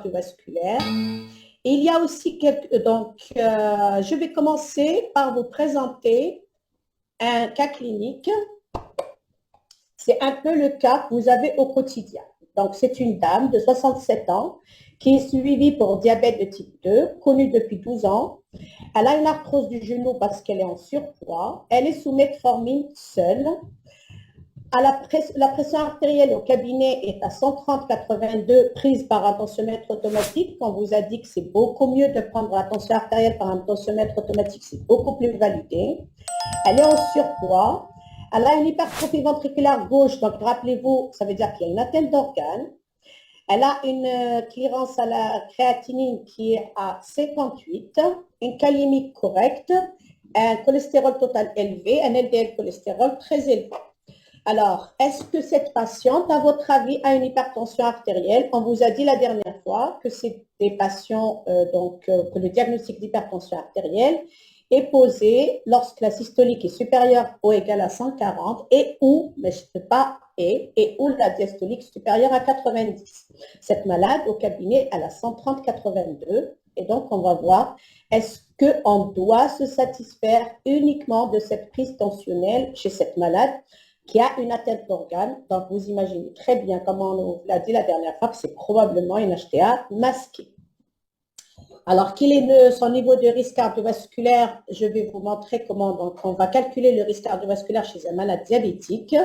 cardiovasculaire. Il y a aussi je vais commencer par vous présenter un cas clinique. C'est un peu le cas que vous avez au quotidien. Donc, c'est une dame de 67 ans qui est suivie pour diabète de type 2, connue depuis 12 ans. Elle a une arthrose du genou parce qu'elle est en surpoids. Elle est sous metformine seule. La pression artérielle au cabinet est à 130/82 prise par un tensiomètre automatique. On vous a dit que c'est beaucoup mieux de prendre la tension artérielle par un tensiomètre automatique, c'est beaucoup plus validé. Elle est en surpoids. Elle a une hypertrophie ventriculaire gauche, donc rappelez-vous, ça veut dire qu'il y a une atteinte d'organes. Elle a une clearance à la créatinine qui est à 58, une kaliémie correcte, un cholestérol total élevé, un LDL cholestérol très élevé. Alors, est-ce que cette patiente, à votre avis, a une hypertension artérielle? On vous a dit la dernière fois que c'est des patients, que le diagnostic d'hypertension artérielle est posé lorsque la systolique est supérieure ou égale à 140 et ou, mais je ne sais pas et où la diastolique est supérieure à 90. Cette malade, au cabinet, elle a 130/82 et donc on va voir, est-ce qu'on doit se satisfaire uniquement de cette prise tensionnelle chez cette malade qui a une atteinte d'organes? Donc vous imaginez très bien, comme on vous l'a dit la dernière fois, que c'est probablement une HTA masquée. Alors, quel est son niveau de risque cardiovasculaire? Je vais vous montrer comment on va calculer le risque cardiovasculaire chez un malade diabétique.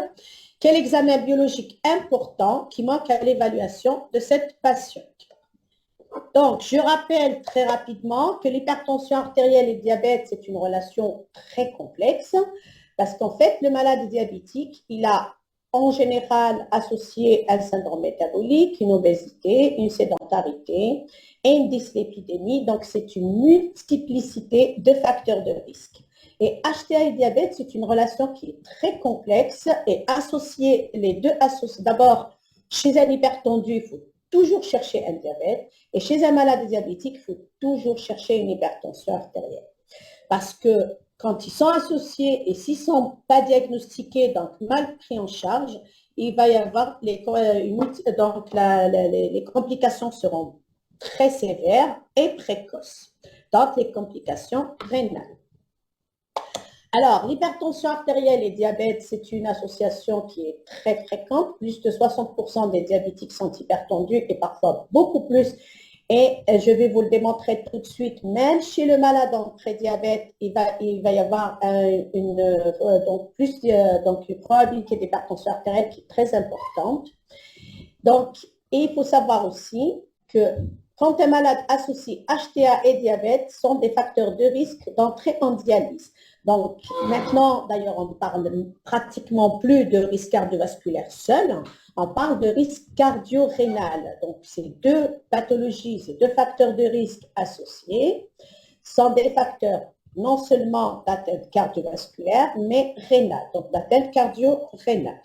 Quel examen biologique important qui manque à l'évaluation de cette patiente? Donc, je rappelle très rapidement que l'hypertension artérielle et le diabète, c'est une relation très complexe parce qu'en fait, le malade diabétique, il a en général associé un syndrome métabolique, une obésité, une sédentarité et une dyslipidémie. Donc, c'est une multiplicité de facteurs de risque. Et HTA et diabète, c'est une relation qui est très complexe et associer les deux associés. D'abord, chez un hypertendu, il faut toujours chercher un diabète et chez un malade diabétique, il faut toujours chercher une hypertension artérielle. Parce que quand ils sont associés et s'ils ne sont pas diagnostiqués, donc mal pris en charge, il va y avoir les complications seront très sévères et précoces. Donc, les complications rénales. Alors, l'hypertension artérielle et diabète, c'est une association qui est très fréquente. Plus de 60% des diabétiques sont hypertendus et parfois beaucoup plus. Et je vais vous le démontrer tout de suite, même chez le malade en prédiabète, il va y avoir une probabilité d'hypertension artérielle qui est très importante. Donc, il faut savoir aussi que quand un malade associe HTA et diabète sont des facteurs de risque d'entrée en dialyse. Donc, maintenant, d'ailleurs, on ne parle pratiquement plus de risque cardiovasculaire seul, on parle de risque cardio-rénal. Donc, ces deux pathologies, ces deux facteurs de risque associés sont des facteurs non seulement d'atteinte cardiovasculaire, mais rénale, donc d'atteinte cardio-rénale.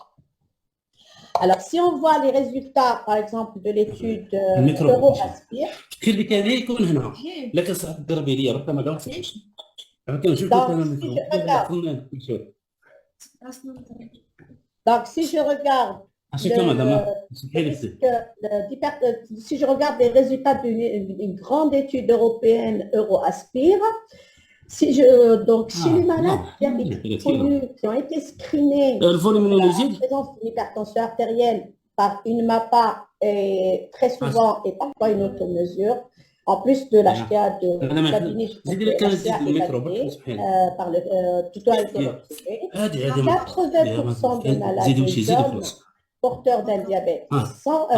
Alors, si on voit les résultats, par exemple, de l'étude EuroAspire, donc, si je regarde les résultats d'une grande étude européenne EuroAspire, chez les malades qui ont été screenés pour la présence d'une hypertension artérielle par une MAPA et très souvent et parfois une automesure, en plus de l'HTA de cabinet par le tuto altéré, 80% des malades des hommes porteurs d'un diabète sans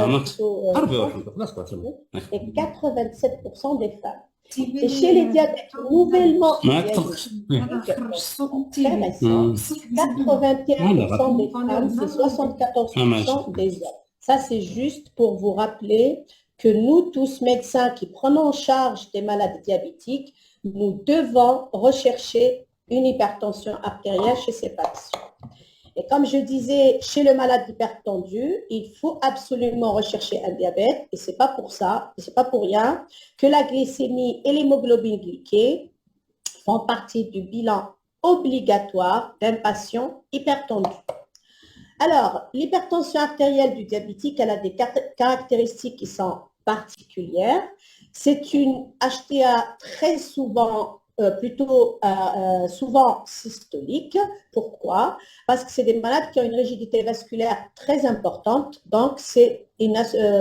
et 87% des femmes. Et chez les diabètes nouvellement diagnostiqués, 81% des femmes, c'est 74% des hommes. Ça, c'est juste pour vous rappeler que nous, tous médecins qui prenons en charge des malades diabétiques, nous devons rechercher une hypertension artérielle chez ces patients. Et comme je disais, chez le malade hypertendu, il faut absolument rechercher un diabète, et c'est pas pour ça, c'est pas pour rien que la glycémie et l'hémoglobine glyquée font partie du bilan obligatoire d'un patient hypertendu. Alors, l'hypertension artérielle du diabétique, elle a des caractéristiques qui sont particulière. C'est une HTA très souvent, souvent systolique. Pourquoi? Parce que c'est des malades qui ont une rigidité vasculaire très importante, donc c'est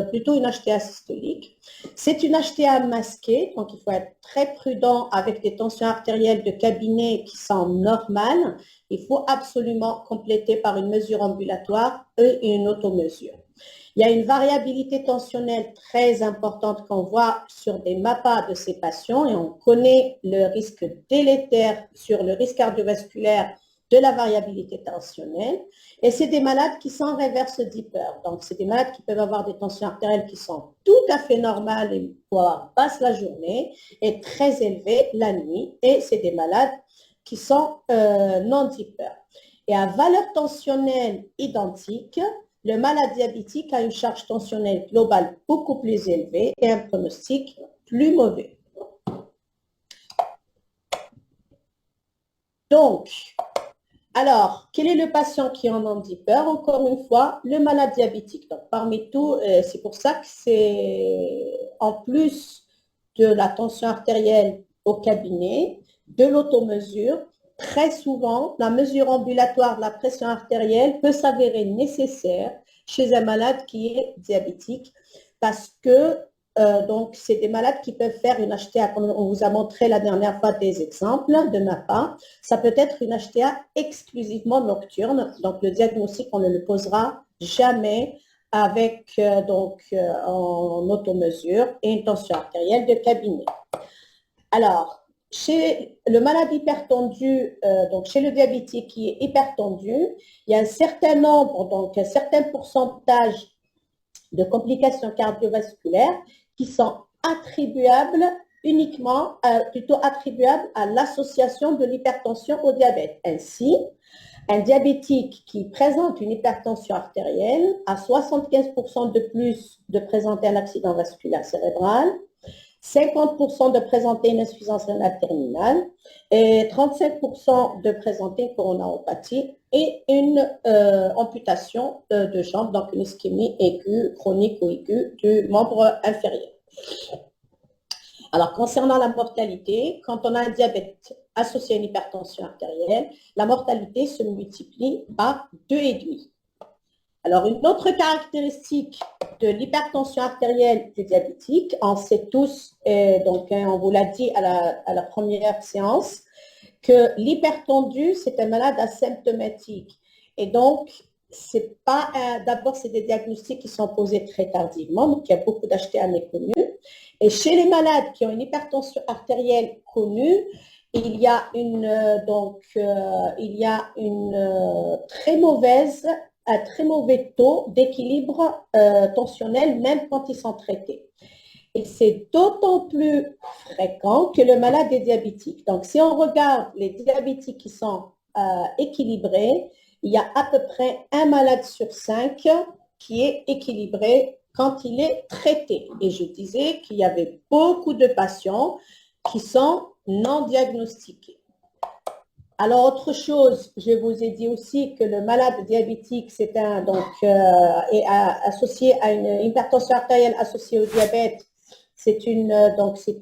plutôt une HTA systolique. C'est une HTA masquée, donc il faut être très prudent avec des tensions artérielles de cabinet qui sont normales. Il faut absolument compléter par une mesure ambulatoire et une automesure. Il y a une variabilité tensionnelle très importante qu'on voit sur des MAPA de ces patients et on connaît le risque délétère sur le risque cardiovasculaire de la variabilité tensionnelle. Et c'est des malades qui sont en reverse d'hyper. Donc, c'est des malades qui peuvent avoir des tensions artérielles qui sont tout à fait normales et voire basses la journée et très élevées la nuit. Et c'est des malades qui sont non hyper. Et à valeur tensionnelle identique, le malade diabétique a une charge tensionnelle globale beaucoup plus élevée et un pronostic plus mauvais. Donc, alors, quel est le patient qui en a hyper? Encore une fois, le malade diabétique. Donc, parmi tout, c'est pour ça que c'est en plus de la tension artérielle au cabinet, de l'automesure, très souvent, la mesure ambulatoire de la pression artérielle peut s'avérer nécessaire chez un malade qui est diabétique parce que donc, c'est des malades qui peuvent faire une HTA, comme on vous a montré la dernière fois des exemples de MAPA. Ça peut être une HTA exclusivement nocturne. Donc, le diagnostic, on ne le posera jamais avec en automesure et une tension artérielle de cabinet. Alors, chez le malade hypertendu, donc chez le diabétique qui est hypertendu, il y a un certain nombre, donc un certain pourcentage de complications cardiovasculaires qui sont attribuables uniquement, plutôt attribuables à l'association de l'hypertension au diabète. Ainsi, un diabétique qui présente une hypertension artérielle a 75% de plus de présenter un accident vasculaire cérébral, 50% de présenter une insuffisance rénale terminale et 35% de présenter une coronaropathie et une amputation de jambe, donc une ischémie aiguë, chronique ou aiguë du membre inférieur. Alors, concernant la mortalité, quand on a un diabète associé à une hypertension artérielle, la mortalité se multiplie par 2,5. Alors, une autre caractéristique de l'hypertension artérielle du diabétique, on sait tous, on vous l'a dit à la première séance, que l'hypertendu, c'est un malade asymptomatique. Et donc, c'est pas d'abord, c'est des diagnostics qui sont posés très tardivement, donc il y a beaucoup d'HTA méconnus. Et chez les malades qui ont une hypertension artérielle connue, il y a un très mauvais taux d'équilibre tensionnel, même quand ils sont traités. Et c'est d'autant plus fréquent que le malade est diabétique. Donc, si on regarde les diabétiques qui sont équilibrés, il y a à peu près un malade sur 5 qui est équilibré quand il est traité. Et je disais qu'il y avait beaucoup de patients qui sont non diagnostiqués. Alors, autre chose, je vous ai dit aussi que le malade diabétique, est associé à une hypertension artérielle associée au diabète. C'est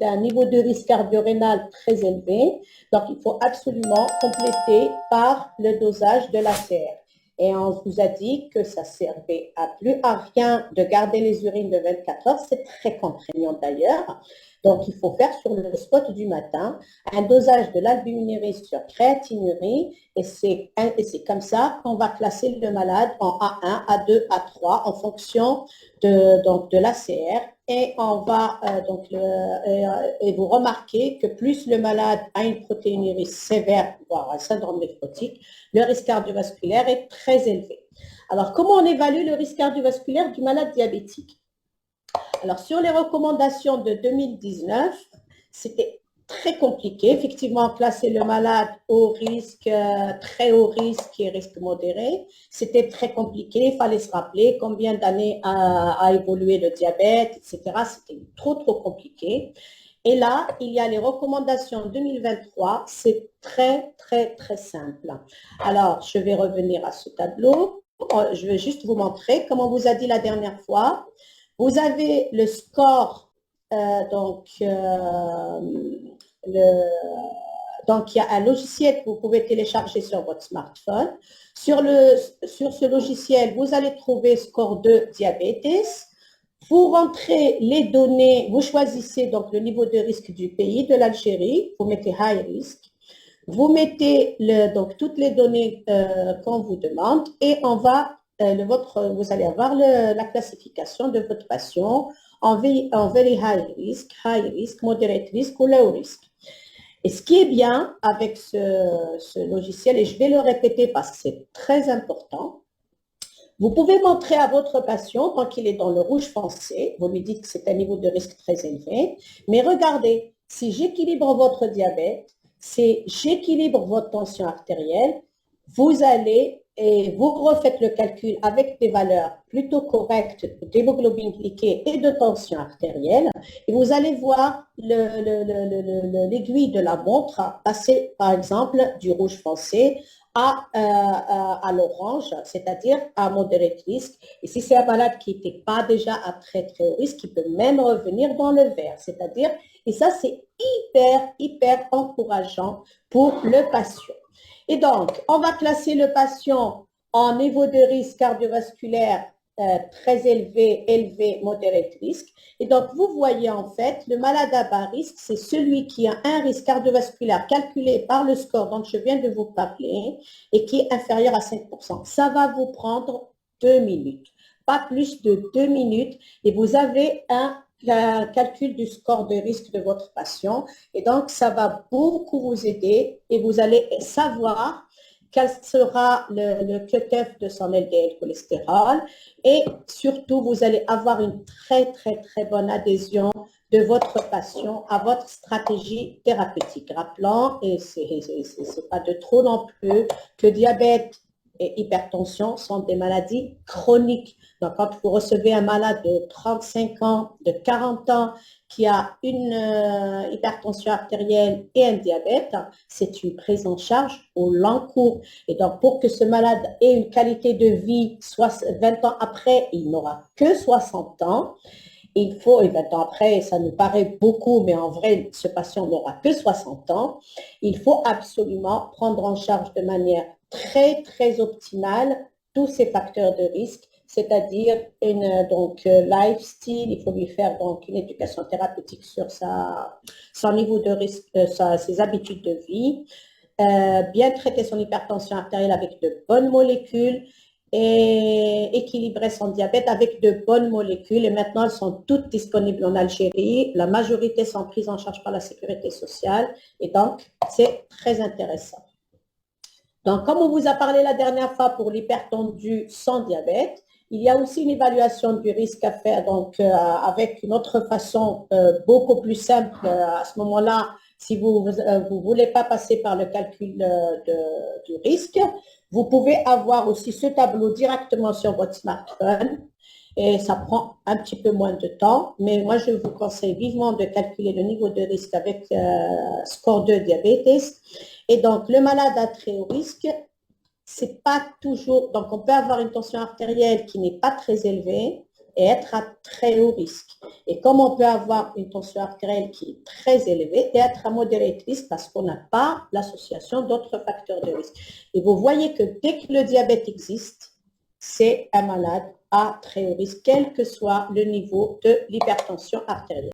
un niveau de risque cardio-rénal très élevé. Donc, il faut absolument compléter par le dosage de l'ACR. Et on vous a dit que ça servait plus à rien de garder les urines de 24 heures. C'est très contraignant d'ailleurs. Donc, il faut faire sur le spot du matin un dosage de l'albuminurie sur créatinurie et c'est comme ça qu'on va classer le malade en A1, A2, A3 en fonction de l'ACR et on va et vous remarquez que plus le malade a une protéinurie sévère, voire un syndrome néphrotique, le risque cardiovasculaire est très élevé. Alors, comment on évalue le risque cardiovasculaire du malade diabétique? Alors, sur les recommandations de 2019, c'était très compliqué. Effectivement, classer le malade au risque, très haut risque et risque modéré, c'était très compliqué. Il fallait se rappeler combien d'années a évolué le diabète, etc. C'était trop compliqué. Et là, il y a les recommandations 2023. C'est très simple. Alors, je vais revenir à ce tableau. Je vais juste vous montrer, comme on vous a dit la dernière fois, Vous avez le score, donc, il y a un logiciel que vous pouvez télécharger sur votre smartphone. Sur ce logiciel, vous allez trouver score de diabète. Vous rentrez les données, vous choisissez donc le niveau de risque du pays, de l'Algérie, vous mettez high risk. Vous mettez donc toutes les données qu'on vous demande et vous allez avoir la classification de votre patient en very high risk, moderate risk ou low risk. Et ce qui est bien avec ce logiciel, et je vais le répéter parce que c'est très important, vous pouvez montrer à votre patient, tant qu'il est dans le rouge foncé, vous lui dites que c'est un niveau de risque très élevé, mais regardez, si j'équilibre votre diabète, si j'équilibre votre tension artérielle, vous allez et vous refaites le calcul avec des valeurs plutôt correctes d'hémoglobine glyquée et de tension artérielle, et vous allez voir l'aiguille de la montre passer, par exemple, du rouge foncé à l'orange, c'est-à-dire à moderate risque. Et si c'est un malade qui n'était pas déjà à très très haut risque, il peut même revenir dans le vert, c'est-à-dire, et ça c'est hyper encourageant pour le patient. Et donc, on va classer le patient en niveau de risque cardiovasculaire très élevé, moderate risque. Et donc, vous voyez en fait, le malade à bas risque, c'est celui qui a un risque cardiovasculaire calculé par le score dont je viens de vous parler et qui est inférieur à 5%. Ça va vous prendre 2 minutes, pas plus de 2 minutes, et vous avez un calcul du score de risque de votre patient. Et donc, ça va beaucoup vous aider et vous allez savoir quel sera le cut-off de son LDL cholestérol. Et surtout, vous allez avoir une très bonne adhésion de votre patient à votre stratégie thérapeutique. Rappelant, et c'est pas de trop non plus, que diabète et hypertension sont des maladies chroniques. Donc, quand vous recevez un malade de 35 ans, de 40 ans, qui a une hypertension artérielle et un diabète, c'est une prise en charge au long cours. Et donc, pour que ce malade ait une qualité de vie, soit 20 ans après, il n'aura que 60 ans. Il faut, et 20 ans après, ça nous paraît beaucoup, mais en vrai, ce patient n'aura que 60 ans. Il faut absolument prendre en charge de manière très optimale tous ces facteurs de risque, c'est-à-dire lifestyle, il faut lui faire donc une éducation thérapeutique sur son niveau de risque, ses habitudes de vie, bien traiter son hypertension artérielle avec de bonnes molécules et équilibrer son diabète avec de bonnes molécules. Et maintenant, elles sont toutes disponibles en Algérie. La majorité sont prises en charge par la sécurité sociale. Et donc, c'est très intéressant. Donc, comme on vous a parlé la dernière fois pour l'hypertendu sans diabète, il y a aussi une évaluation du risque à faire, donc avec une autre façon beaucoup plus simple. À ce moment-là, si vous ne voulez pas passer par le calcul du risque, vous pouvez avoir aussi ce tableau directement sur votre smartphone. Et ça prend un petit peu moins de temps, mais moi je vous conseille vivement de calculer le niveau de risque avec score 2 diabète. Et donc le malade à très haut risque, c'est pas toujours, donc on peut avoir une tension artérielle qui n'est pas très élevée et être à très haut risque. Et comme on peut avoir une tension artérielle qui est très élevée et être à moderate risque parce qu'on n'a pas l'association d'autres facteurs de risque. Et vous voyez que dès que le diabète existe, c'est un malade à très haut risque, quel que soit le niveau de l'hypertension artérielle.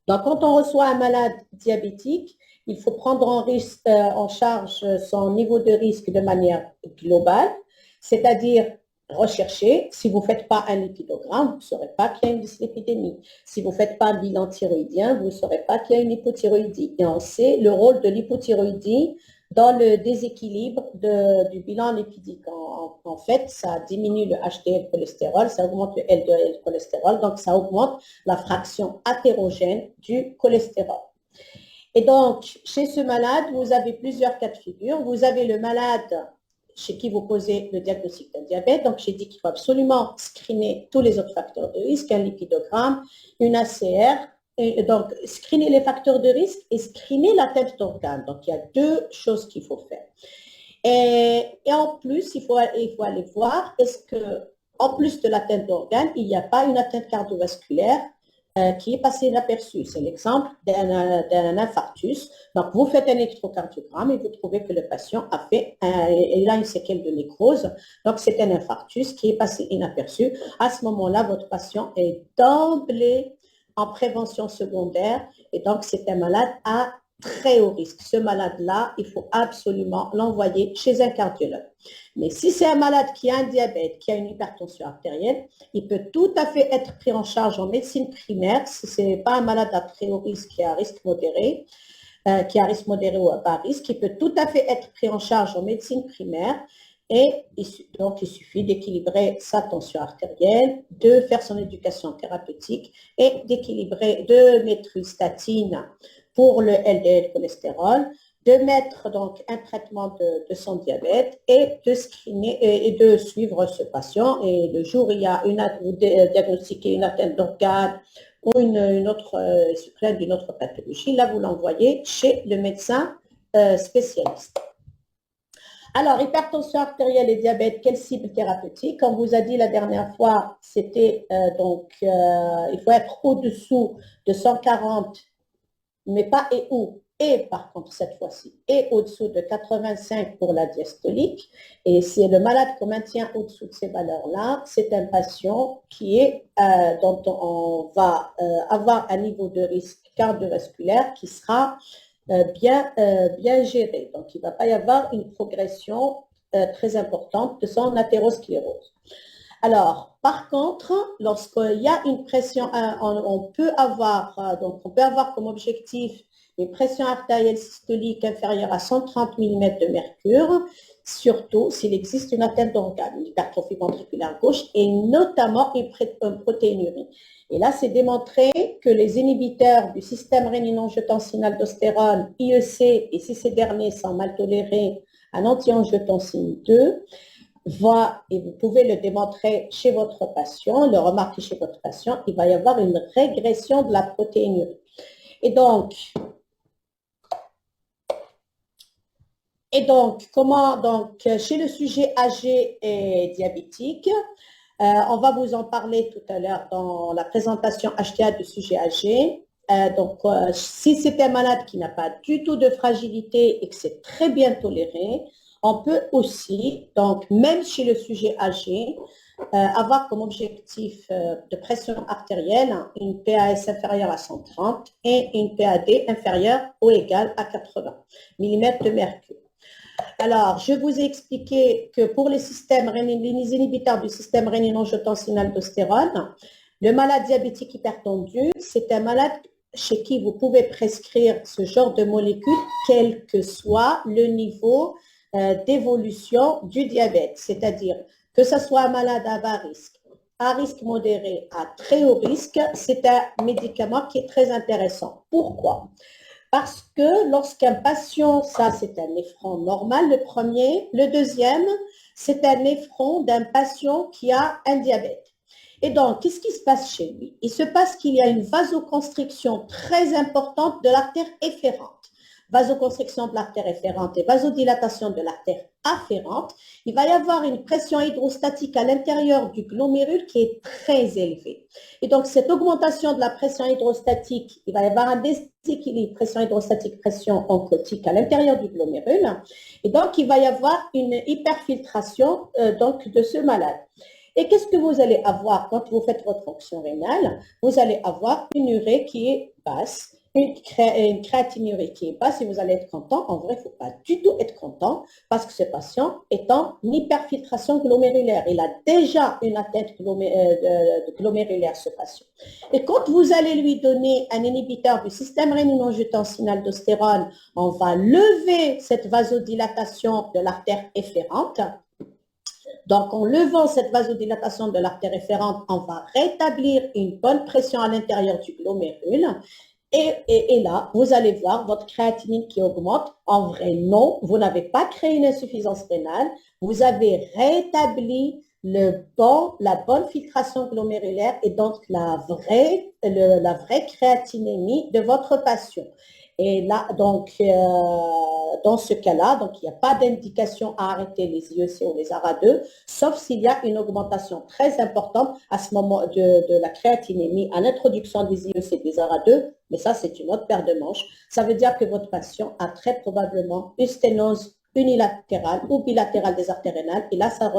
Donc, quand on reçoit un malade diabétique, il faut prendre en charge son niveau de risque de manière globale, c'est-à-dire rechercher. Si vous ne faites pas un lipidogramme, vous ne saurez pas qu'il y a une dyslipidémie. Si vous ne faites pas un bilan thyroïdien, vous ne saurez pas qu'il y a une hypothyroïdie. Et on sait le rôle de l'hypothyroïdie dans le déséquilibre du bilan lipidique. En fait, ça diminue le HDL cholestérol, ça augmente le LDL cholestérol, donc ça augmente la fraction athérogène du cholestérol. Et donc, chez ce malade, vous avez plusieurs cas de figure. Vous avez le malade chez qui vous posez le diagnostic d'un diabète. Donc, j'ai dit qu'il faut absolument screener tous les autres facteurs de risque, un lipidogramme, une ACR. Et donc, screener les facteurs de risque et screener la tête d'organe. Donc, il y a deux choses qu'il faut faire. Et en plus, il faut aller voir, est-ce que en plus de l'atteinte d'organes, il n'y a pas une atteinte cardiovasculaire qui est passée inaperçue. C'est l'exemple d'un infarctus. Donc, vous faites un électrocardiogramme et vous trouvez que le patient il a une séquelle de nécrose. Donc, c'est un infarctus qui est passé inaperçu. À ce moment-là, votre patient est d'emblée en prévention secondaire et donc c'est un malade à très haut risque. Ce malade-là, il faut absolument l'envoyer chez un cardiologue. Mais si c'est un malade qui a un diabète, qui a une hypertension artérielle, il peut tout à fait être pris en charge en médecine primaire. Si ce n'est pas un malade à très haut risque, qui a risque modéré, ou à bas risque, il peut tout à fait être pris en charge en médecine primaire. Et donc, il suffit d'équilibrer sa tension artérielle, de faire son éducation thérapeutique et d'équilibrer, de mettre une statine pour le LDL cholestérol, de mettre donc un traitement de son diabète et de screener et de suivre ce patient. Et le jour où il y a vous diagnostiquez une atteinte d'organe ou une autre plainte d'une autre pathologie, là vous l'envoyez chez le médecin spécialiste. Alors, hypertension artérielle et diabète, quelle cible thérapeutique? On vous a dit la dernière fois, c'était il faut être au-dessous de 140, mais pas et où. Et par contre, cette fois-ci, et au-dessous de 85 pour la diastolique. Et c'est le malade qu'on maintient au-dessous de ces valeurs-là, c'est un patient dont on va avoir un niveau de risque cardiovasculaire qui sera bien géré. Donc, il ne va pas y avoir une progression très importante de son athérosclérose. Alors, par contre, lorsqu'il y a une pression, on peut avoir comme objectif une pression artérielle systolique inférieure à 130 mm de mercure, surtout s'il existe une atteinte d'organe, une hypertrophie ventriculaire gauche et notamment une protéinurie. Et là, c'est démontré que les inhibiteurs du système rénine-angiotensin-aldostérone, IEC, et si ces derniers sont mal tolérés, un anti-angiotensine 2, et vous pouvez le démontrer chez votre patient, le remarquer chez votre patient, il va y avoir une régression de la protéinurie. Et donc, chez le sujet âgé et diabétique, on va vous en parler tout à l'heure dans la présentation HTA du sujet âgé. Si c'est un malade qui n'a pas du tout de fragilité et que c'est très bien toléré, on peut aussi, donc même chez le sujet âgé, avoir comme objectif de pression artérielle une PAS inférieure à 130 et une PAD inférieure ou égale à 80 mm de mercure. Alors, je vous ai expliqué que pour les inhibiteurs du système rénine-angiotensin-aldostérone, le malade diabétique hypertendu, c'est un malade chez qui vous pouvez prescrire ce genre de molécules, quel que soit le niveau d'évolution du diabète. C'est-à-dire que ce soit un malade à risque modéré, à très haut risque, c'est un médicament qui est très intéressant. Pourquoi? Parce que lorsqu'un patient, ça c'est un néphron normal, le premier, le deuxième, c'est un néphron d'un patient qui a un diabète. Et donc, qu'est-ce qui se passe chez lui? Il se passe qu'il y a une vasoconstriction très importante de l'artère efférente. Vasoconstriction de l'artère efférente et vasodilatation de l'artère afférente. Il va y avoir une pression hydrostatique à l'intérieur du glomérule qui est très élevée. Et donc, cette augmentation de la pression hydrostatique, il va y avoir un déséquilibre pression hydrostatique, pression oncotique à l'intérieur du glomérule. Et donc, il va y avoir une hyperfiltration de ce malade. Et qu'est-ce que vous allez avoir quand vous faites votre fonction rénale? Vous allez avoir une urée qui est basse, une créatinurie qui est basse et vous allez être content. En vrai, il ne faut pas du tout être content parce que ce patient est en hyperfiltration glomérulaire. Il a déjà une atteinte glomérulaire, ce patient. Et quand vous allez lui donner un inhibiteur du système rénine-angiotensin-aldostérone, on va lever cette vasodilatation de l'artère efférente. Donc, en levant cette vasodilatation de l'artère efférente, on va rétablir une bonne pression à l'intérieur du glomérule. Et là, vous allez voir votre créatinine qui augmente. En vrai, non, vous n'avez pas créé une insuffisance rénale. Vous avez rétabli la bonne filtration glomérulaire et donc la vraie créatinémie de votre patient. Et là, donc, dans ce cas-là, donc il n'y a pas d'indication à arrêter les IEC ou les ARA2, sauf s'il y a une augmentation très importante à ce moment de la créatinémie, à l'introduction des IEC et des ARA2, mais ça, c'est une autre paire de manches. Ça veut dire que votre patient a très probablement une sténose unilatérale ou bilatérale des artères rénales, et là, ça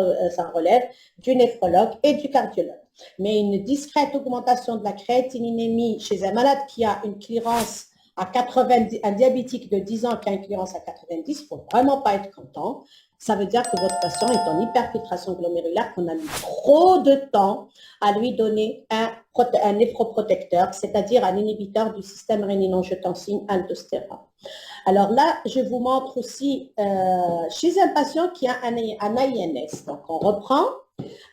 relève du néphrologue et du cardiologue. Mais une discrète augmentation de la créatinémie chez un malade qui a une clearance à 90, un diabétique de 10 ans qui a une clearance à 90, il ne faut vraiment pas être content. Ça veut dire que votre patient est en hyperfiltration glomérulaire, qu'on a mis trop de temps à lui donner un néphroprotecteur, c'est-à-dire un inhibiteur du système réninine-angiotensine-aldostérone. Alors là, je vous montre aussi chez un patient qui a un AINS. Donc, on reprend.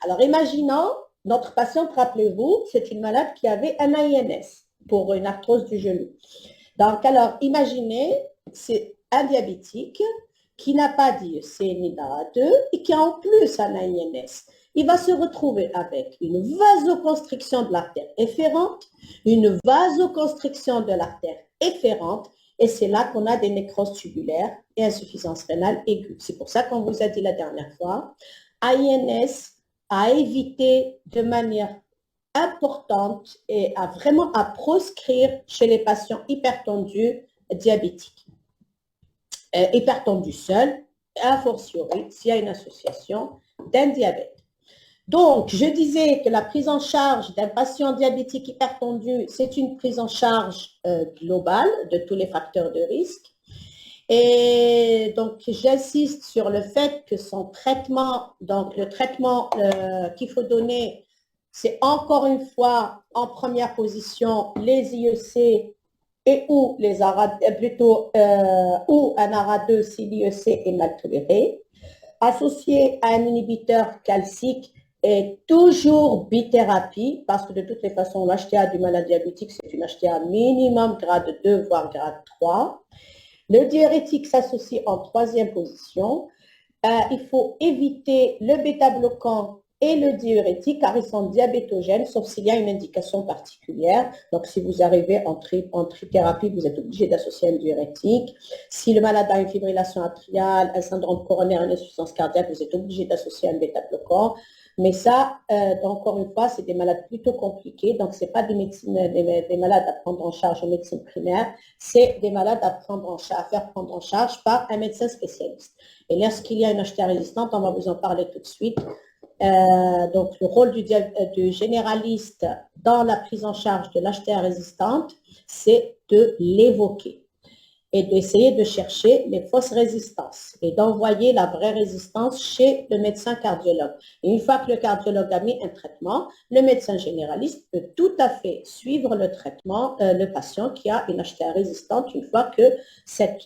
Alors, imaginons, notre patiente, rappelez-vous, c'est une malade qui avait un AINS pour une arthrose du genou. Donc, alors, imaginez, c'est un diabétique qui n'a pas d'IEC ni d'ARA2 et qui a en plus un AINS. Il va se retrouver avec une vasoconstriction de l'artère efférente, une vasoconstriction de l'artère efférente, et c'est là qu'on a des nécroses tubulaires et insuffisance rénale aiguë. C'est pour ça qu'on vous a dit la dernière fois, AINS à éviter de manière importante et vraiment à proscrire chez les patients hypertendus diabétiques. Hypertendus seul, a fortiori s'il y a une association d'un diabète. Donc, je disais que la prise en charge d'un patient diabétique hypertendu, c'est une prise en charge globale de tous les facteurs de risque. Et donc, j'insiste sur le fait que son traitement, donc le traitement qu'il faut donner, c'est encore une fois en première position les IEC et ou les ARA, plutôt ou un ARA2 si l'IEC est mal toléré, associé à un inhibiteur calcique et toujours bithérapie, parce que de toutes les façons, l'HTA du malade diabétique, c'est une HTA minimum grade 2, voire grade 3. Le diurétique s'associe en troisième position. Il faut éviter le bêta-bloquant et le diurétique car ils sont diabétogènes, sauf s'il y a une indication particulière. Donc, si vous arrivez en trithérapie, vous êtes obligé d'associer un diurétique. Si le malade a une fibrillation atriale, un syndrome coronaire, une insuffisance cardiaque, vous êtes obligé d'associer un bêta-bloquant. Mais ça, encore une fois, c'est des malades plutôt compliqués. Donc, ce n'est pas des malades à prendre en charge en médecine primaire, c'est des malades à faire prendre en charge par un médecin spécialiste. Et lorsqu'il y a une HTA résistante, on va vous en parler tout de suite. Donc, le rôle du généraliste dans la prise en charge de l'HTA résistante, c'est de l'évoquer et d'essayer de chercher les fausses résistances et d'envoyer la vraie résistance chez le médecin cardiologue. Et une fois que le cardiologue a mis un traitement, le médecin généraliste peut tout à fait suivre le traitement, le patient qui a une HTA résistante une fois que cette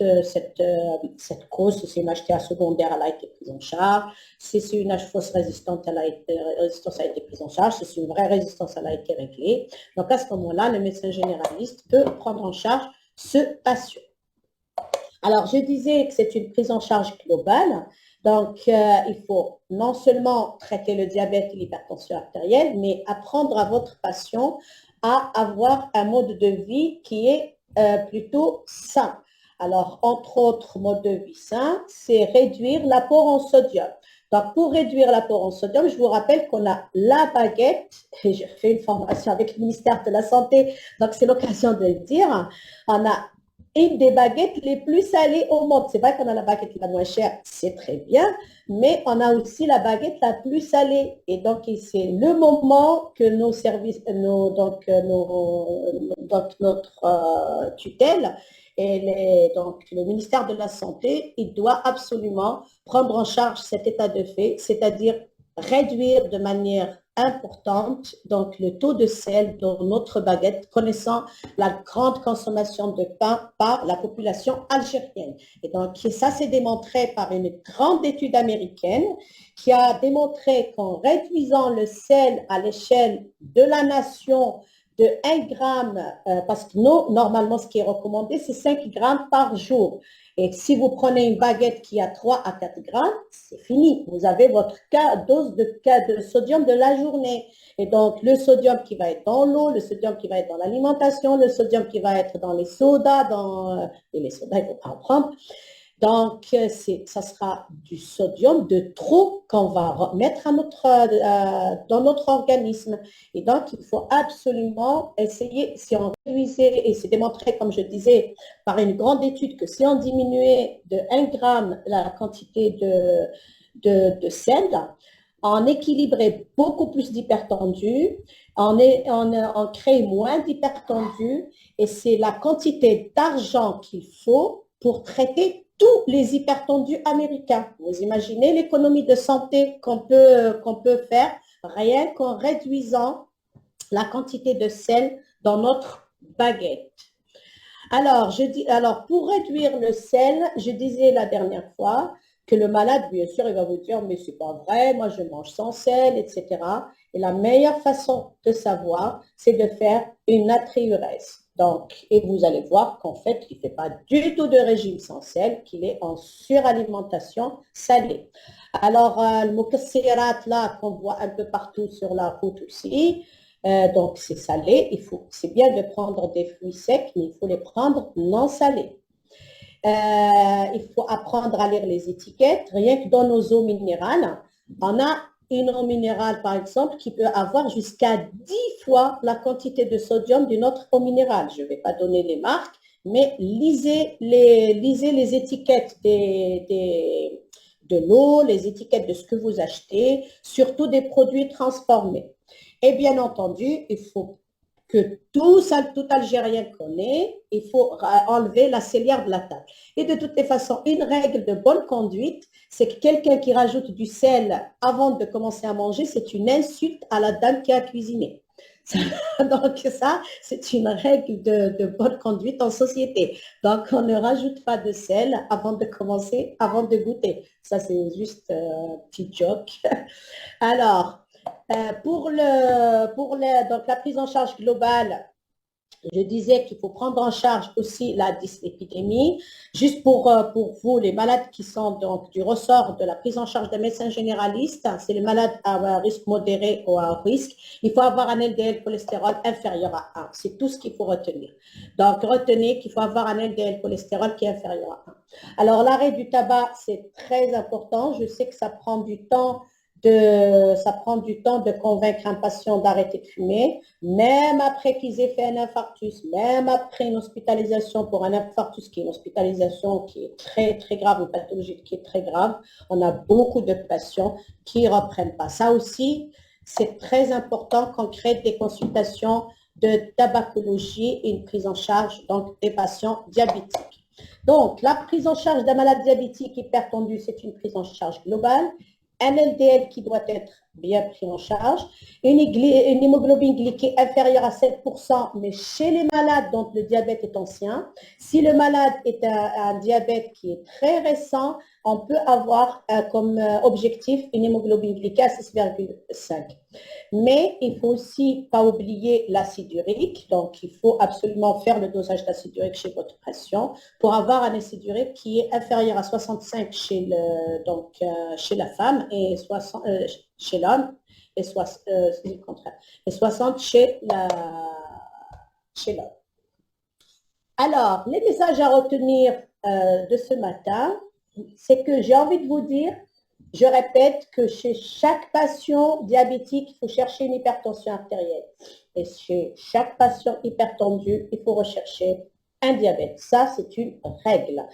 cause, c'est une HTA secondaire, elle a été prise en charge, si c'est une fausse résistance, résistance a été prise en charge, si c'est une vraie résistance, elle a été réglée. Donc à ce moment-là, le médecin généraliste peut prendre en charge ce patient. Alors, je disais que c'est une prise en charge globale. Donc, il faut non seulement traiter le diabète et l'hypertension artérielle, mais apprendre à votre patient à avoir un mode de vie qui est plutôt sain. Alors, entre autres modes de vie sains, c'est réduire l'apport en sodium. Donc, pour réduire l'apport en sodium, je vous rappelle qu'on a la baguette, et j'ai fait une formation avec le ministère de la Santé, donc c'est l'occasion de le dire, on a une des baguettes les plus salées au monde. C'est vrai qu'on a la baguette la moins chère, c'est très bien, mais on a aussi la baguette la plus salée. Et donc, c'est le moment que nos services, notre tutelle, et donc le ministère de la Santé, il doit absolument prendre en charge cet état de fait, c'est-à-dire réduire de manière importante donc le taux de sel dans notre baguette, connaissant la grande consommation de pain par la population algérienne. Et donc ça c'est démontré par une grande étude américaine qui a démontré qu'en réduisant le sel à l'échelle de la nation de 1 gramme, parce que normalement ce qui est recommandé c'est 5 grammes par jour. Et si vous prenez une baguette qui a 3 à 4 grammes, c'est fini. Vous avez votre dose de sodium de la journée. Et donc, le sodium qui va être dans l'eau, le sodium qui va être dans l'alimentation, le sodium qui va être dans les sodas, et les sodas, il ne faut pas en prendre. Donc, ça sera du sodium de trop qu'on va mettre dans notre organisme. Et donc, il faut absolument essayer, si on réduisait, et c'est démontré, comme je disais, par une grande étude, que si on diminuait de 1 gramme la quantité de sel, on équilibrait beaucoup plus d'hypertendus, on crée moins d'hypertendus, et c'est la quantité d'argent qu'il faut pour traiter tous les hypertendus américains. Vous imaginez l'économie de santé qu'on peut faire rien qu'en réduisant la quantité de sel dans notre baguette. Alors, pour réduire le sel, je disais la dernière fois que le malade, bien sûr, il va vous dire, mais c'est pas vrai, moi je mange sans sel, etc. Et la meilleure façon de savoir, c'est de faire une natriurèse. Donc, et vous allez voir qu'en fait, il ne fait pas du tout de régime sans sel, qu'il est en suralimentation salée. Alors, le mukassirat là, qu'on voit un peu partout sur la route aussi, donc c'est salé, c'est bien de prendre des fruits secs, mais il faut les prendre non salés. Il faut apprendre à lire les étiquettes. Rien que dans nos eaux minérales, on a une eau minérale, par exemple, qui peut avoir jusqu'à 10 fois la quantité de sodium d'une autre eau minérale. Je ne vais pas donner les marques, mais lisez les étiquettes de l'eau, les étiquettes de ce que vous achetez, surtout des produits transformés. Et bien entendu, il faut que tout Algérien connaît, il faut enlever la salière de la table. Et de toutes les façons, une règle de bonne conduite, c'est que quelqu'un qui rajoute du sel avant de commencer à manger, c'est une insulte à la dame qui a cuisiné. Donc ça, c'est une règle de bonne conduite en société. Donc on ne rajoute pas de sel avant de commencer, avant de goûter. Ça, c'est juste un petit joke. Alors, donc la prise en charge globale, je disais qu'il faut prendre en charge aussi la dyslipidémie. Juste pour vous, les malades qui sont donc du ressort de la prise en charge des médecins généralistes, c'est les malades à risque modéré ou à risque, il faut avoir un LDL cholestérol inférieur à 1. C'est tout ce qu'il faut retenir. Donc, retenez qu'il faut avoir un LDL cholestérol qui est inférieur à 1. Alors, l'arrêt du tabac, c'est très important. Je sais que ça prend du temps de convaincre un patient d'arrêter de fumer, même après qu'ils aient fait un infarctus, même après une hospitalisation pour un infarctus, qui est une hospitalisation qui est très, très grave, une pathologie qui est très grave. On a beaucoup de patients qui ne reprennent pas. Ça aussi, c'est très important qu'on crée des consultations de tabacologie et une prise en charge donc, des patients diabétiques. Donc, la prise en charge d'un malade diabétique hypertendu, c'est une prise en charge globale. Un LDL qui doit être bien pris en charge, une hémoglobine glyquée inférieure à 7%, mais chez les malades dont le diabète est ancien. Si le malade est un diabète qui est très récent, on peut avoir comme objectif une hémoglobine glyquée à 6,5. Mais il ne faut aussi pas oublier l'acide urique, donc il faut absolument faire le dosage d'acide urique chez votre patient pour avoir un acide urique qui est inférieur à 65 chez la femme et 60 chez l'homme et, le contraire, et 60 chez l'homme. Alors, les messages à retenir de ce matin, c'est que j'ai envie de vous dire, je répète que chez chaque patient diabétique, il faut chercher une hypertension artérielle. Et chez chaque patient hypertendu, il faut rechercher un diabète. Ça, c'est une règle.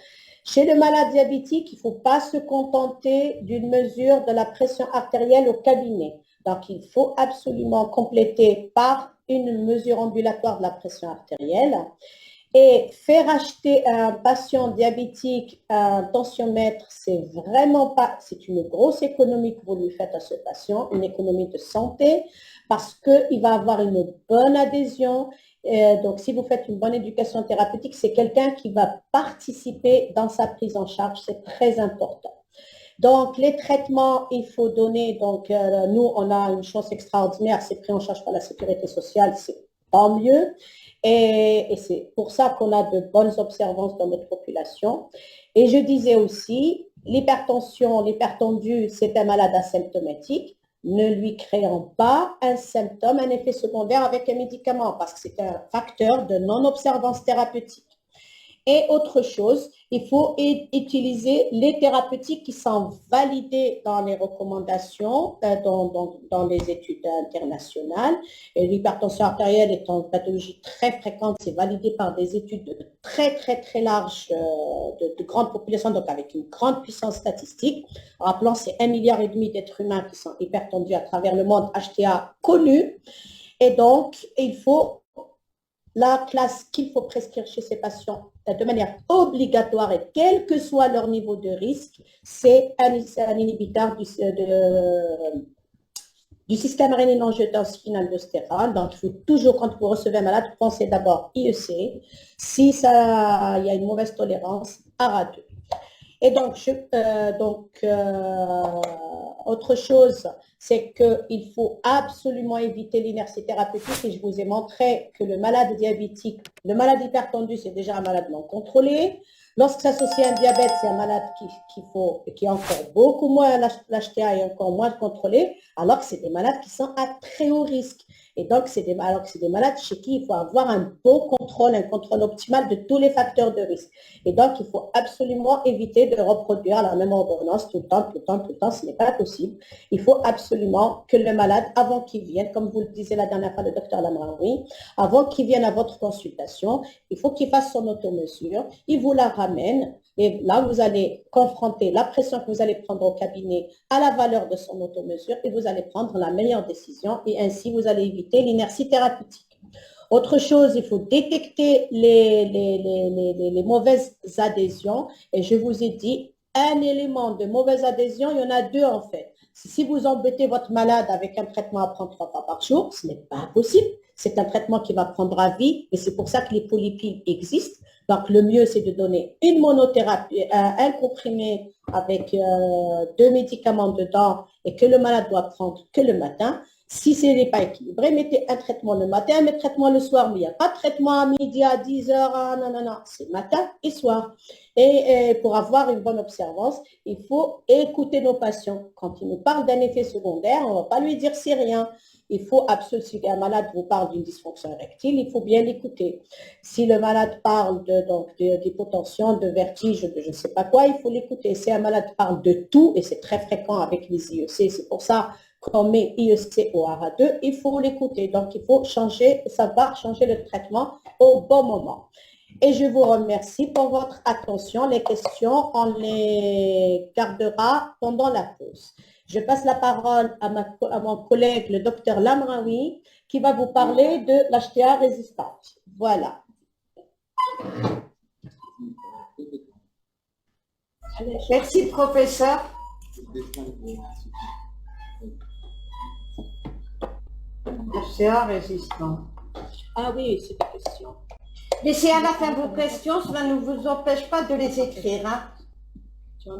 Chez le malade diabétique, il ne faut pas se contenter d'une mesure de la pression artérielle au cabinet. Donc, il faut absolument compléter par une mesure ambulatoire de la pression artérielle. Et faire acheter à un patient diabétique un tensiomètre, c'est vraiment pas, c'est une grosse économie que vous lui faites à ce patient, une économie de santé, parce qu'il va avoir une bonne adhésion. Donc, si vous faites une bonne éducation thérapeutique, c'est quelqu'un qui va participer dans sa prise en charge, c'est très important. Donc, les traitements, il faut donner, donc nous, on a une chance extraordinaire, c'est pris en charge par la sécurité sociale, c'est tant mieux. Et c'est pour ça qu'on a de bonnes observances dans notre population. Et je disais aussi, l'hypertension, l'hypertendu, c'est un malade asymptomatique, ne lui créant pas un symptôme, un effet secondaire avec un médicament, parce que c'est un facteur de non-observance thérapeutique. Et autre chose, il faut utiliser les thérapeutiques qui sont validées dans les recommandations, dans les études internationales. Et l'hypertension artérielle est une pathologie très fréquente, c'est validé par des études de très larges, de grandes populations, donc avec une grande puissance statistique. Rappelons, c'est 1,5 milliard d'êtres humains qui sont hypertendus à travers le monde, HTA connu. Et donc, il faut la classe qu'il faut prescrire chez ces patients de manière obligatoire et quel que soit leur niveau de risque, c'est un inhibiteur du système rénine-angiotensin-aldostérone. Donc, il faut toujours, quand vous recevez un malade, pensez d'abord IEC. Si il y a une mauvaise tolérance, ARA2. Et donc, autre chose, c'est qu'il faut absolument éviter l'inertie thérapeutique et je vous ai montré que le malade diabétique, le malade hypertendu, c'est déjà un malade non contrôlé. Lorsque s'associe à un diabète, c'est un malade qui est encore beaucoup moins, l'HTA est encore moins contrôlé, alors que c'est des malades qui sont à très haut risque. Et donc, c'est des malades chez qui il faut avoir un bon contrôle, un contrôle optimal de tous les facteurs de risque. Et donc, il faut absolument éviter de reproduire la même ordonnance tout le temps, ce n'est pas possible. Il faut absolument que le malade, avant qu'il vienne, comme vous le disiez la dernière fois, le docteur Lamraoui, avant qu'il vienne à votre consultation, il faut qu'il fasse son automesure, il vous la ramène, et là, vous allez confronter la pression que vous allez prendre au cabinet à la valeur de son automesure et vous allez prendre la meilleure décision et ainsi, vous allez éviter l'inertie thérapeutique. Autre chose, il faut détecter les mauvaises adhésions et je vous ai dit, un élément de mauvaise adhésion, il y en a deux en fait. Si vous embêtez votre malade avec un traitement à prendre 3 fois par jour, ce n'est pas possible. C'est un traitement qui va prendre à vie et c'est pour ça que les polypiles existent. Donc, le mieux, c'est de donner une monothérapie, un comprimé avec 2 médicaments dedans et que le malade doit prendre que le matin. Si ce n'est pas équilibré, mettez un traitement le matin, un traitement le soir, mais il n'y a pas de traitement à midi, à 10 heures, non, c'est matin et soir. Et pour avoir une bonne observance, il faut écouter nos patients. Quand ils nous parlent d'un effet secondaire, on ne va pas lui dire c'est rien. Il faut absolument, si un malade vous parle d'une dysfonction érectile, il faut bien l'écouter. Si le malade parle d'hypotension, de vertige, de je ne sais pas quoi, il faut l'écouter. Si un malade parle de tout, et c'est très fréquent avec les IEC, c'est pour ça qu'on met IEC au ARA2, il faut l'écouter. Donc, il faut savoir changer le traitement au bon moment. Et je vous remercie pour votre attention. Les questions, on les gardera pendant la pause. Je passe la parole à mon collègue, le docteur Lamraoui, qui va vous parler de l'HTA résistante. Voilà. Merci, professeur. HTA résistant. Ah oui, c'est une question. Laissez à la fin vos questions, cela ne vous empêche pas de les écrire. Hein.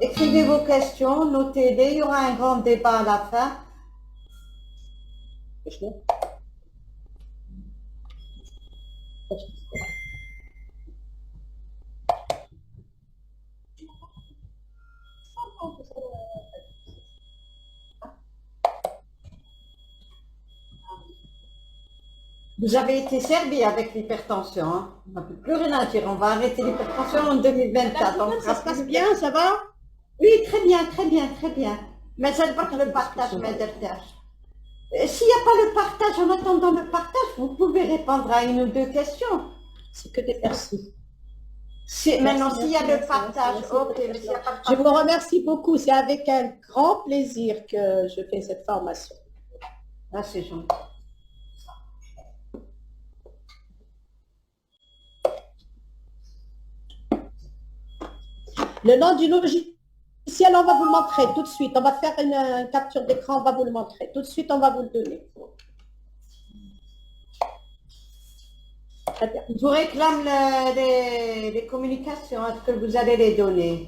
Écrivez vos questions, notez-les, il y aura un grand débat à la fin. Vous avez été servi avec l'hypertension. Hein. On ne peut plus rien dire. On va arrêter l'hypertension en 2024. Ça se passe bien, ça va? Oui, très bien, très bien, très bien. Mais ça pas que le partage m'intéresse. S'il n'y a pas le partage, en attendant le partage, vous pouvez répondre à une ou deux questions. C'est que des merci. Maintenant, s'il y a le partage, ok. Mais s'il y a pas de partage, je vous remercie beaucoup. C'est avec un grand plaisir que je fais cette formation. ah, c'est gentil. Le nom du logiciel, on va vous le montrer tout de suite. On va faire une capture d'écran, on va vous le montrer. Tout de suite, on va vous le donner. Très bien. Je vous réclame les communications. Est-ce que vous allez les donner?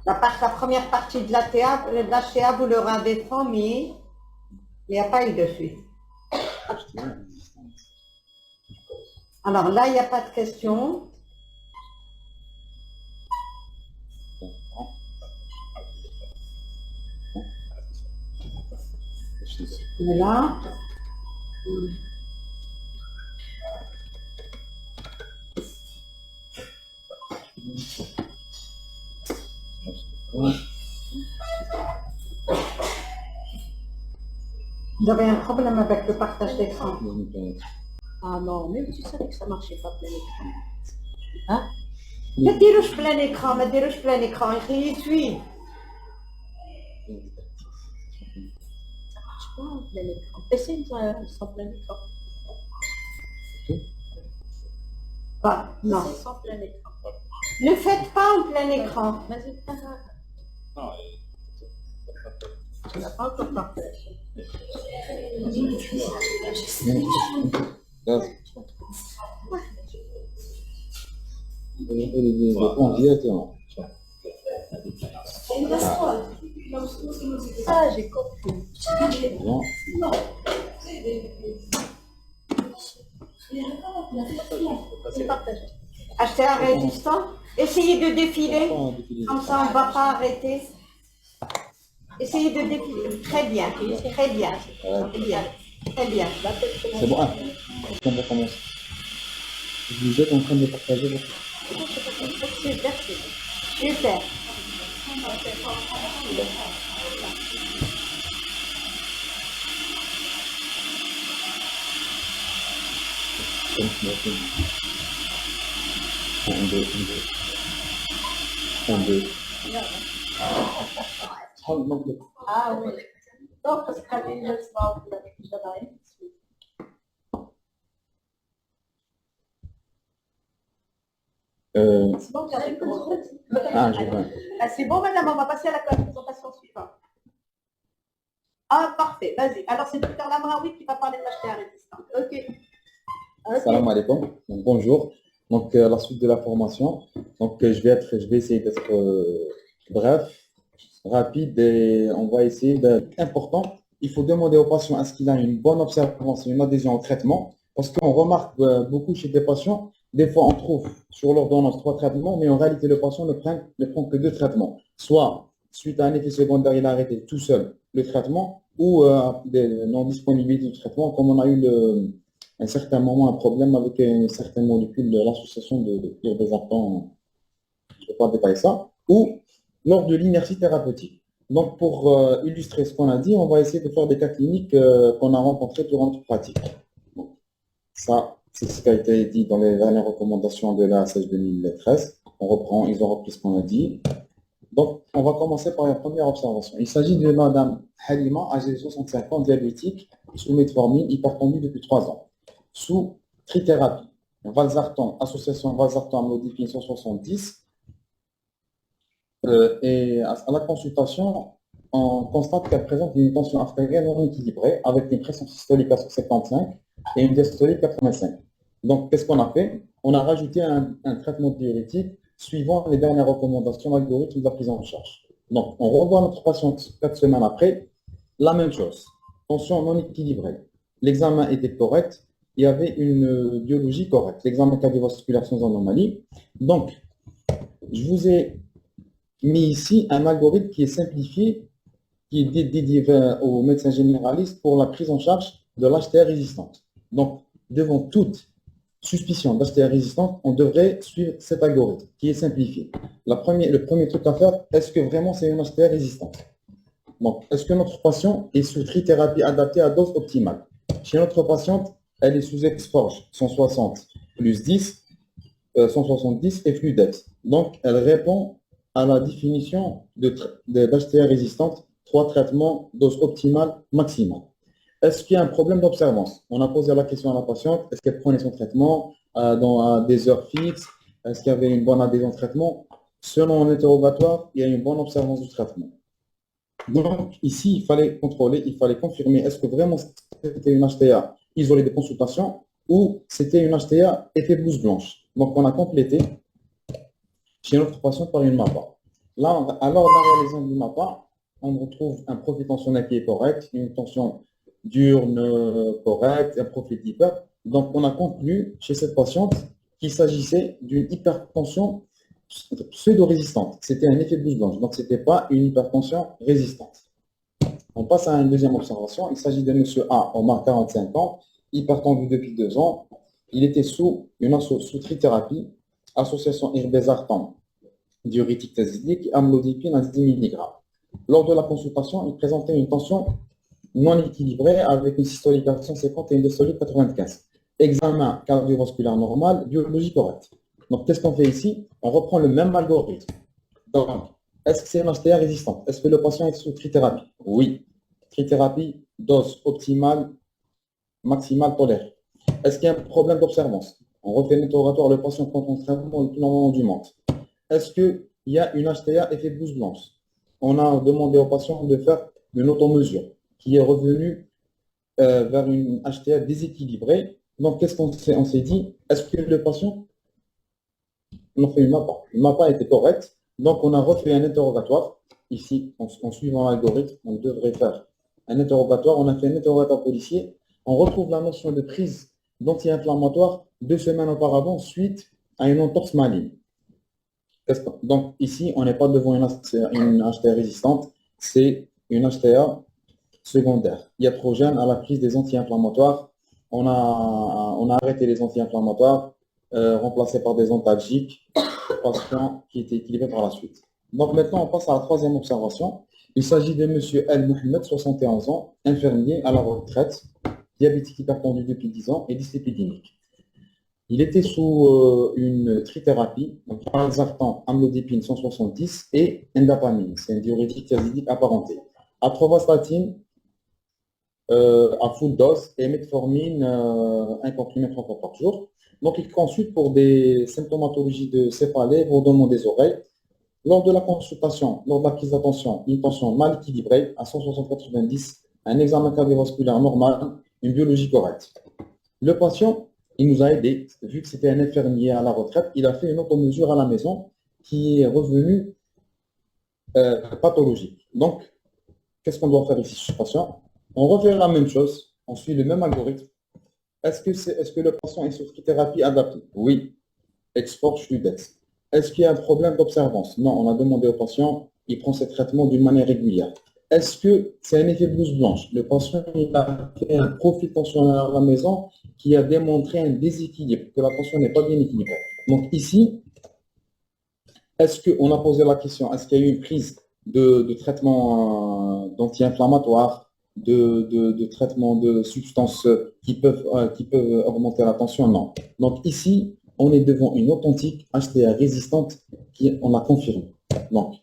La première partie de l'HTA, vous leur avez fourni. Il n'y a pas eu de suite. Alors là, il n'y a pas de question. Voilà. Vous avez un problème avec le partage d'écran? Ah non, mais tu savais que ça marchait pas plein écran. Hein? ما ديروش بلان écran, ما ديروش بلان écran, يسوي. Ça marche pas en plein écran. Essaye sans plein écran. Pas, non. Essaye sans plein écran. Ne faites pas en plein écran. Vas-y, tu n'as pas encore partagé. Ça, j'ai compris. C'est partagé. Achetez un résistant. Essayez de défiler. Comme ça, on ne va pas arrêter. Essayez de défiler. Très bien. Très bien. Très bien. Très bien. C'est bon, est-ce qu'on va commencer? Vous êtes en train de partager votre... Super. Super. Ah oui. Non, parce qu'elle est juste là, vous l'avez déjà dans une suite. C'est bon, regardez comment Ah, je vois. Ah, c'est bon, madame, on va passer à la présentation suivante. Ah, parfait, vas-y. Alors, c'est Dr Lamraoui qui va parler de l'acheter à résistance. Ok. Salam alaikum. Donc, bonjour. Donc, la suite de la formation. Donc, je vais essayer d'être bref, rapide et on va essayer d'être important. Il faut demander au patient est-ce qu'il a une bonne observation, une adhésion au traitement. Parce qu'on remarque beaucoup chez des patients, des fois on trouve sur l'ordonnance 3 traitements, mais en réalité le patient ne prend que 2 traitements. Soit suite à un effet secondaire, il a arrêté tout seul le traitement, ou des non-disponibilités du traitement, comme on a eu à un certain moment un problème avec une certaine molécule de l'association de pyridésartan, je ne vais pas détailler ça, ou lors de l'inertie thérapeutique. Donc, pour illustrer ce qu'on a dit, on va essayer de faire des cas cliniques qu'on a rencontrés durant notre pratique. Donc, ça, c'est ce qui a été dit dans les dernières recommandations de la SH 2013. On reprend, ils ont repris ce qu'on a dit. Donc, on va commencer par la première observation. Il s'agit de Madame Halima, âgée de 65 ans, diabétique, sous metformine, hypertendue depuis 3 ans, sous trithérapie. Valsartan, association Valsartan modifiée 170. Et à la consultation, on constate qu'elle présente une tension artérielle non équilibrée avec une pression systolique à 75 et une diastolique à 85. Donc, qu'est-ce qu'on a fait? On a rajouté un traitement diurétique suivant les dernières recommandations d'algorithme de la prise en charge. Donc, on revoit notre patiente 4 semaines après, la même chose, tension non équilibrée. L'examen était correct, il y avait une biologie correcte, l'examen cardiovasculaire sans anomalie. Donc, je vous ai mis ici un algorithme qui est simplifié, qui est dédié aux médecins généralistes pour la prise en charge de l'HTR résistante. Donc, devant toute suspicion d'HTR résistante, on devrait suivre cet algorithme qui est simplifié. Le premier truc à faire, est-ce que vraiment c'est une HTR résistante? Donc, est-ce que notre patient est sous trithérapie adaptée à dose optimale? Chez notre patiente, elle est sous Exforge 160 plus 10, 170 et Fludex. Donc, elle répond à la définition d'HTR résistante, 3 traitements, dose optimale maximale. Est-ce qu'il y a un problème d'observance? On a posé la question à la patiente, est-ce qu'elle prenait son traitement dans des heures fixes? Est-ce qu'il y avait une bonne adhésion au traitement? Selon l'interrogatoire, il y a une bonne observance du traitement. Donc ici, il fallait contrôler, il fallait confirmer, est-ce que vraiment c'était une HTA isolée de consultation ou c'était une HTA effet blouse blanche? Donc on a complété chez notre patient par une MAPA. Là, alors en réalisant une MAPA, on retrouve un profil tensionnel qui est correct, une tension diurne correcte, un profil d'hyper. Donc, on a conclu chez cette patiente qu'il s'agissait d'une hypertension pseudo-résistante. C'était un effet blouse blanche, donc ce n'était pas une hypertension résistante. On passe à une deuxième observation. Il s'agit de monsieur A, on a 45 ans, hypertendu depuis 2 ans. Il était sous trithérapie, association irbesartan, diurétique thazidique, amlodipine à 10 mg. Lors de la consultation, il présentait une tension non équilibrée avec une systolique à 150 et une diastolique 95. Examen cardiovasculaire normal, biologie correcte. Donc, qu'est-ce qu'on fait ici? On reprend le même algorithme. Donc, est-ce que c'est une HTA résistante? Est-ce que le patient est sous trithérapie? Oui. Trithérapie, dose optimale, maximale tolérée. Est-ce qu'il y a un problème d'observance? On refait l'interrogatoire, le patient prend son traitement et tout normalement du monde. Est-ce qu'il y a une HTA effet blouse blanche? On a demandé au patient de faire une automesure qui est revenue vers une HTA déséquilibrée. Donc, qu'est-ce qu'on s'est dit? Est-ce que le patient, on a fait une MAPA. Une MAPA était correcte. Donc, on a refait un interrogatoire. Ici, en suivant l'algorithme, on devrait faire un interrogatoire. On a fait un interrogatoire policier. On retrouve la notion de prise d'anti-inflammatoire 2 semaines auparavant suite à une entorse maligne. Donc, ici, on n'est pas devant une HTA résistante. C'est une HTA secondaire, iatrogène à la prise des anti-inflammatoires. On a arrêté les anti-inflammatoires, remplacés par des antalgiques, patient qui était équilibré par la suite. Donc maintenant, on passe à la troisième observation. Il s'agit de M. El Mohamed, 71 ans, infirmier à la retraite, diabétique hypertendu depuis 10 ans et dyslipidémique. Il était sous une trithérapie, donc valsartan, amlodipine 170 et endapamine, c'est un diurétique thiazidique apparenté. Atorvastatin à full dose et metformine, un comprimé 3 fois par jour. Donc, il consulte pour des symptomatologies de céphalée, bourdonnement des oreilles. Lors de la consultation, lors de la prise d'attention, une tension mal équilibrée à 160-90, un examen cardiovasculaire normal, une biologie correcte. Le patient, il nous a aidé, vu que c'était un infirmier à la retraite, il a fait une automesure à la maison qui est revenue pathologique. Donc, qu'est-ce qu'on doit faire ici chez ce patient? On refait la même chose, on suit le même algorithme. Est-ce que le patient est sous thérapie adaptée? Oui. Export Schludex. Est-ce qu'il y a un problème d'observance? Non, on a demandé au patient, il prend ses traitements d'une manière régulière. Est-ce que c'est un effet blouse blanche? Le patient il a fait un profil tensionnel à la maison qui a démontré un déséquilibre, que la tension n'est pas bien équilibrée. Donc ici, est-ce qu'on a posé la question, est-ce qu'il y a eu une prise de traitement d'anti-inflammatoire, de traitement de substances qui peuvent augmenter la tension? Non. Donc ici, on est devant une authentique HTA résistante qui on a confirmé. Donc,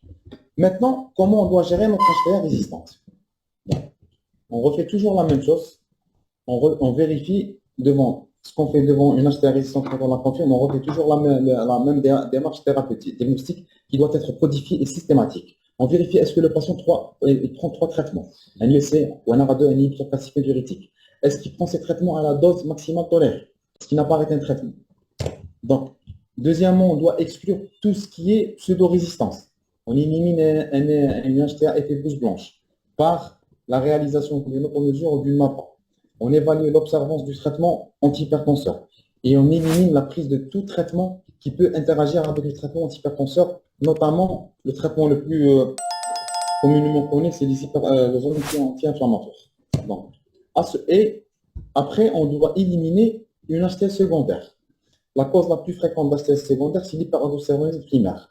maintenant, comment on doit gérer notre HTA résistante? Donc, on refait toujours la même chose. On vérifie devant ce qu'on fait devant une HTA résistante quand on la confirme, on refait toujours la même démarche thérapeutique, diagnostique qui doit être codifiée et systématique. On vérifie est-ce que le patient il prend 3 traitements, un USC ou un ARA2, un inhibiteur calcifié diurétique. Est-ce qu'il prend ces traitements à la dose maximale tolérée? Est-ce qu'il n'a pas arrêté un traitement? Donc, deuxièmement, on doit exclure tout ce qui est pseudo-résistance. On élimine une HTA effet blouse blanche par la réalisation d'une automesure ou d'une MAPA. On évalue l'observance du traitement antihypertenseur et on élimine la prise de tout traitement qui peut interagir avec le traitement antihypertenseur, notamment le traitement le plus communément connu, c'est les anti-inflammatoires. Donc, et après, on doit éliminer une HTA secondaire. La cause la plus fréquente d'HTA secondaire, c'est l'hyperaldoséronisme primaire.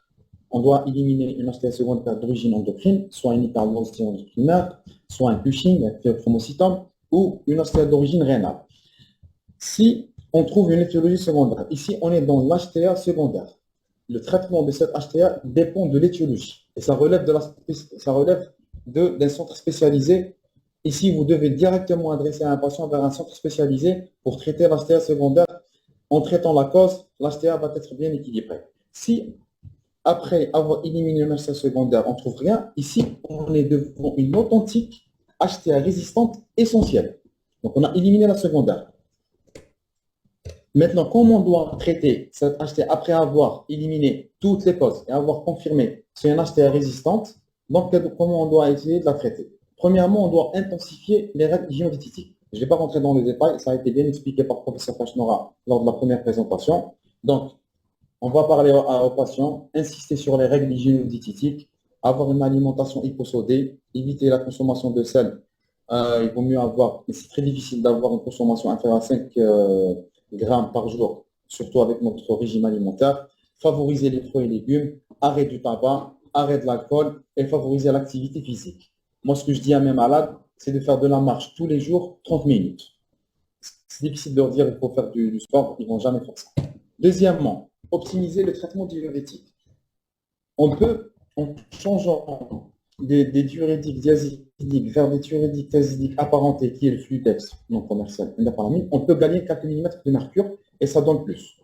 On doit éliminer une HTA secondaire d'origine endocrine, soit une hyperaldoséronisme primaire, soit un Cushing, un phéochromocytome, ou une HTA d'origine rénale. Si on trouve une étiologie secondaire, ici on est dans l'HTA secondaire. Le traitement de cette HTA dépend de l'étiologie. Et ça relève d'un centre spécialisé. Ici, vous devez directement adresser un patient vers un centre spécialisé pour traiter l'HTA secondaire. En traitant la cause, l'HTA va être bien équilibrée. Si, après avoir éliminé une HTA secondaire, on ne trouve rien, ici, on est devant une authentique HTA résistante essentielle. Donc, on a éliminé la secondaire. Maintenant, comment on doit traiter cette HTA après avoir éliminé toutes les causes et avoir confirmé que c'est une HTA résistante? Donc, comment on doit essayer de la traiter? Premièrement, on doit intensifier les règles hygiéno-diététiques. Je ne vais pas rentrer dans les détails, ça a été bien expliqué par le professeur Pachnora lors de la première présentation. Donc, on va parler aux patients, insister sur les règles hygiéno-diététiques, avoir une alimentation hyposodée, éviter la consommation de sel. Il vaut mieux avoir, mais c'est très difficile d'avoir une consommation inférieure à 5 grammes par jour, surtout avec notre régime alimentaire. Favoriser les fruits et légumes, arrêt du tabac, arrêt de l'alcool et favoriser l'activité physique. Moi, ce que je dis à mes malades, c'est de faire de la marche tous les jours, 30 minutes. C'est difficile de leur dire qu'il faut faire du sport, ils ne vont jamais faire ça. Deuxièmement, optimiser le traitement diurétique. On peut, en changeant des diurétiques diazidiques vers des diurétiques diazidiques apparentés, qui est le Fludex non commercial, on peut gagner 4 mm de mercure et ça donne plus.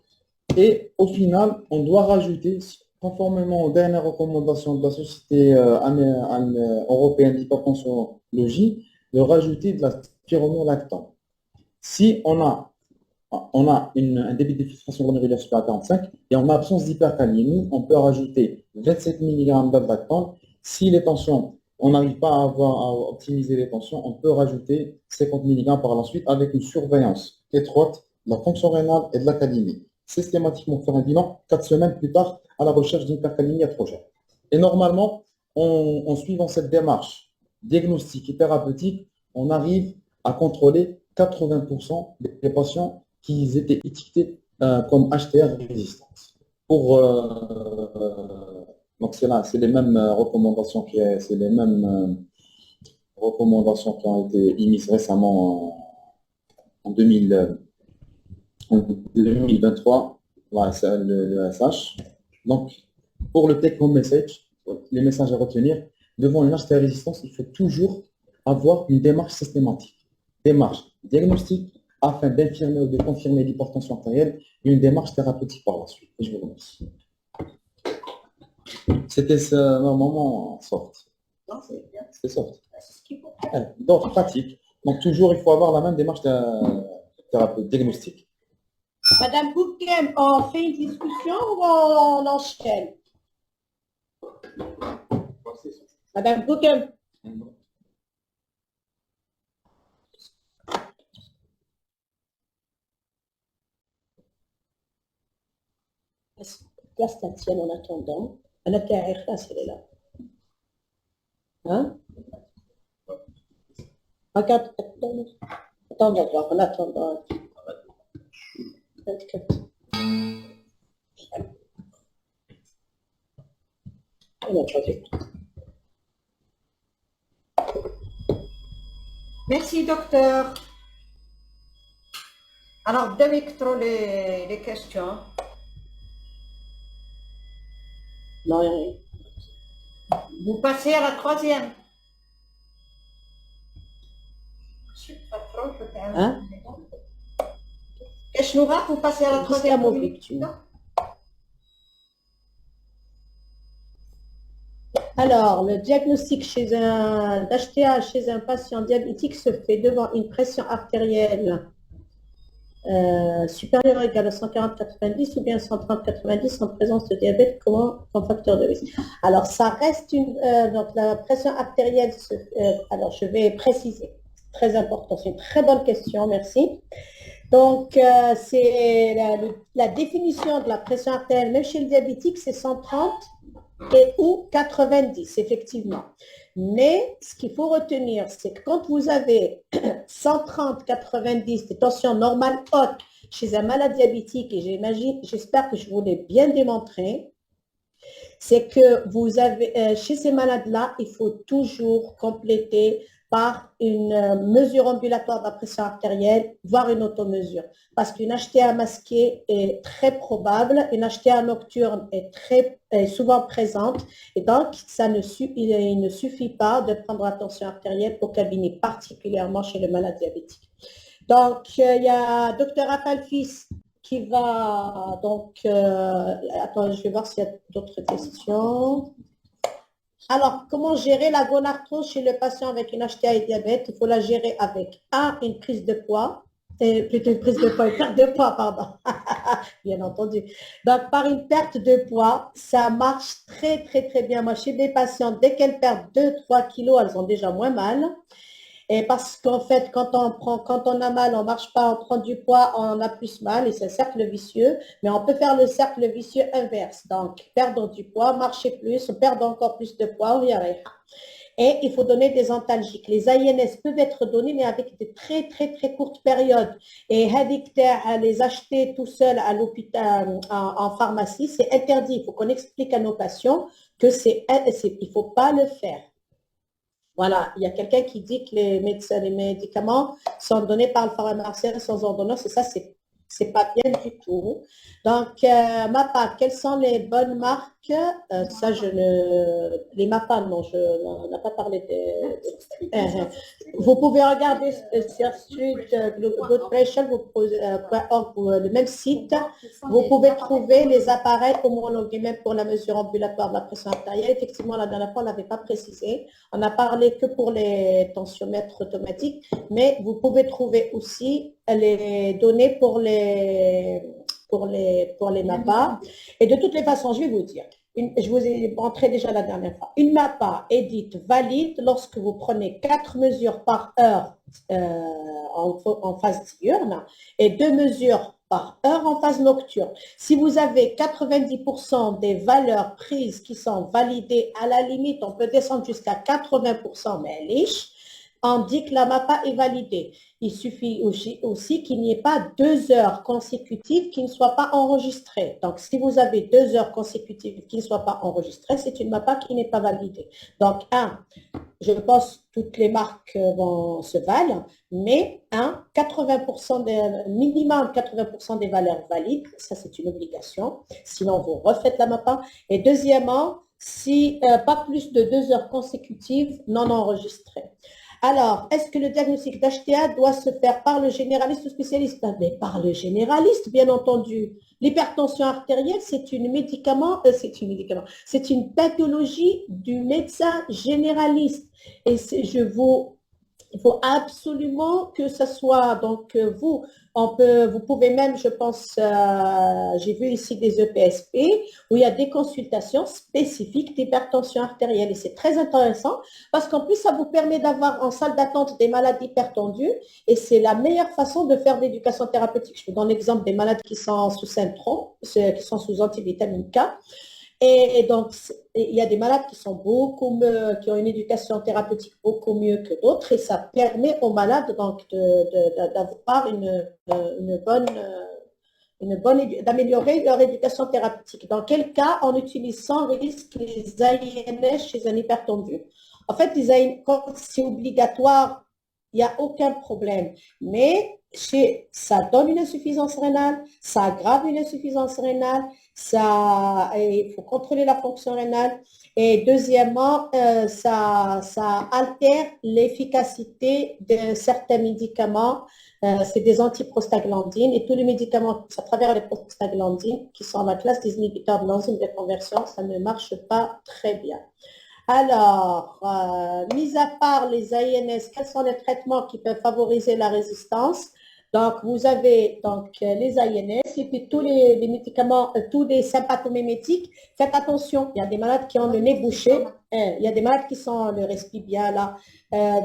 Et au final, on doit rajouter, conformément aux dernières recommandations de la Société européenne d'hypertensiologie, de rajouter de la spironolactane. Si on a un débit de filtration glomérulaire supérieur à 45 et en absence d'hypercalémie, on peut rajouter 27 mg d'aldactane. Si les tensions, on n'arrive pas à optimiser les tensions, on peut rajouter 50 mg par la suite avec une surveillance étroite de la fonction rénale et de l'académie. Systématiquement faire un bilan 4 semaines plus tard à la recherche d'hypercalémie atrogène. Et normalement, en suivant cette démarche diagnostique et thérapeutique, on arrive à contrôler 80% des patients qui étaient étiquetés comme HTR résistants. Donc c'est là, c'est les mêmes recommandations qui ont été émises récemment en 2023, le SH. Donc, pour le take-home message, les messages à retenir, devant une HTA résistance, il faut toujours avoir une démarche systématique. Démarche diagnostique afin d'infirmer ou de confirmer l'hypertension artérielle et une démarche thérapeutique par la suite. Et je vous remercie. C'était normalement soft. Non, c'est bien. C'était soft. C'est ce qu'il faut. Donc, pratique. Donc, toujours, il faut avoir la même démarche thérapeutique, diagnostique. Madame Bouquem, on fait une discussion ou on enchaîne? Madame Bouquem. Place la tienne en attendant. Un intérieur, là, c'est là. Hein? Regarde, attends, on va voir, en attendant. 24. Merci, docteur. Alors, avec trop les questions. Non, rien. Vous passez à la troisième. Hein? Keshnoura, vous passez à la troisième. Alors, le diagnostic d'HTA chez un patient diabétique se fait devant une pression artérielle supérieure ou égale à 140-90 ou bien 130-90 en présence de diabète comme facteur de risque. Alors, ça reste donc la pression artérielle, alors je vais préciser, très important, c'est une très bonne question, merci. Donc, c'est la définition de la pression artérielle, même chez le diabétique, c'est 130 et ou 90, effectivement. Mais ce qu'il faut retenir, c'est que quand vous avez 130-90 de tension normale haute chez un malade diabétique, et j'espère que je vous l'ai bien démontré, c'est que vous avez, chez ces malades-là, il faut toujours compléter par une mesure ambulatoire de la pression artérielle, voire une automesure. Parce qu'une HTA masquée est très probable, une HTA nocturne est souvent présente, et donc il ne suffit pas de prendre la tension artérielle au cabinet, particulièrement chez le malade diabétique. Donc, il y a Dr Apalfis qui va, donc, attends, je vais voir s'il y a d'autres questions. Alors, comment gérer la gonarthrose chez le patient avec une HTA et diabète? Il faut la gérer avec une prise de poids, plutôt une prise de poids, une perte de poids, pardon, bien entendu. Donc, par une perte de poids, ça marche très, très, très bien. Moi, chez des patients, dès qu'elles perdent 2-3 kilos, elles ont déjà moins mal. Et parce qu'en fait, quand on a mal, on marche pas, on prend du poids, on a plus mal et c'est un cercle vicieux. Mais on peut faire le cercle vicieux inverse. Donc, perdre du poids, marcher plus, perdre encore plus de poids, on y arrive. Et il faut donner des antalgiques. Les INS peuvent être donnés, mais avec des très, très, très courtes périodes. Et les acheter tout seul à l'hôpital, en pharmacie, c'est interdit. Il faut qu'on explique à nos patients que il ne faut pas le faire. Voilà, il y a quelqu'un qui dit que les médicaments sont donnés par le pharmacien sans ordonnance, et ça, c'est pas bien du tout. Donc, MAPA, quelles sont les bonnes marques? Ça, les MAPA, non, on n'a pas parlé vous pouvez regarder sur Street Blood Pressure, le même site. Vous pouvez trouver les appareils homologués même pour la mesure ambulatoire de la pression artérielle. Effectivement, la dernière fois, on ne l'avait pas précisé. On n'a parlé que pour les tensiomètres automatiques, mais vous pouvez trouver aussi les données pour les MAPA. Et de toutes les façons, je vais vous dire, je vous ai montré déjà la dernière fois, une MAPA est dite valide lorsque vous prenez 4 mesures par heure en phase diurne et 2 mesures par heure en phase nocturne. Si vous avez 90% des valeurs prises qui sont validées, à la limite, on peut descendre jusqu'à 80%, mais liche, on dit que la MAPA est validée. Il suffit aussi qu'il n'y ait pas 2 heures consécutives qui ne soient pas enregistrées. Donc, si vous avez 2 heures consécutives qui ne soient pas enregistrées, c'est une MAPA qui n'est pas validée. Donc, je pense que toutes les marques se valent, mais 80% minimum 80% des valeurs valides, ça c'est une obligation, sinon vous refaites la MAPA. Et deuxièmement, si pas plus de 2 heures consécutives non enregistrées. Alors, est-ce que le diagnostic d'HTA doit se faire par le généraliste ou spécialiste? Mais par le généraliste, bien entendu. L'hypertension artérielle, c'est une pathologie du médecin généraliste. Et il faut absolument que ce soit, donc vous pouvez même, je pense, j'ai vu ici des EPSP où il y a des consultations spécifiques d'hypertension artérielle et c'est très intéressant parce qu'en plus, ça vous permet d'avoir en salle d'attente des malades hypertendus et c'est la meilleure façon de faire d'éducation thérapeutique. Je vous donne l'exemple des malades qui sont sous Syntron, qui sont sous antivitamine K. Et donc, il y a des malades qui sont qui ont une éducation thérapeutique beaucoup mieux que d'autres et ça permet aux malades donc d'avoir d'améliorer leur éducation thérapeutique. Dans quel cas on utilise sans risque les INS chez un hypertendu? En fait, quand c'est obligatoire, il n'y a aucun problème. Mais ça donne une insuffisance rénale, ça aggrave une insuffisance rénale, il faut contrôler la fonction rénale. Et deuxièmement, ça altère l'efficacité de certains médicaments. C'est des antiprostaglandines et tous les médicaments à travers les prostaglandines qui sont la classe des inhibiteurs de l'enzyme de conversion, ça ne marche pas très bien. Alors, mis à part les AINS, quels sont les traitements qui peuvent favoriser la résistance? Donc, vous avez les AINS et puis tous les médicaments, tous les sympathomimétiques. Faites attention, il y a des malades qui ont le nez bouché, il y a des malades qui sont le respire là,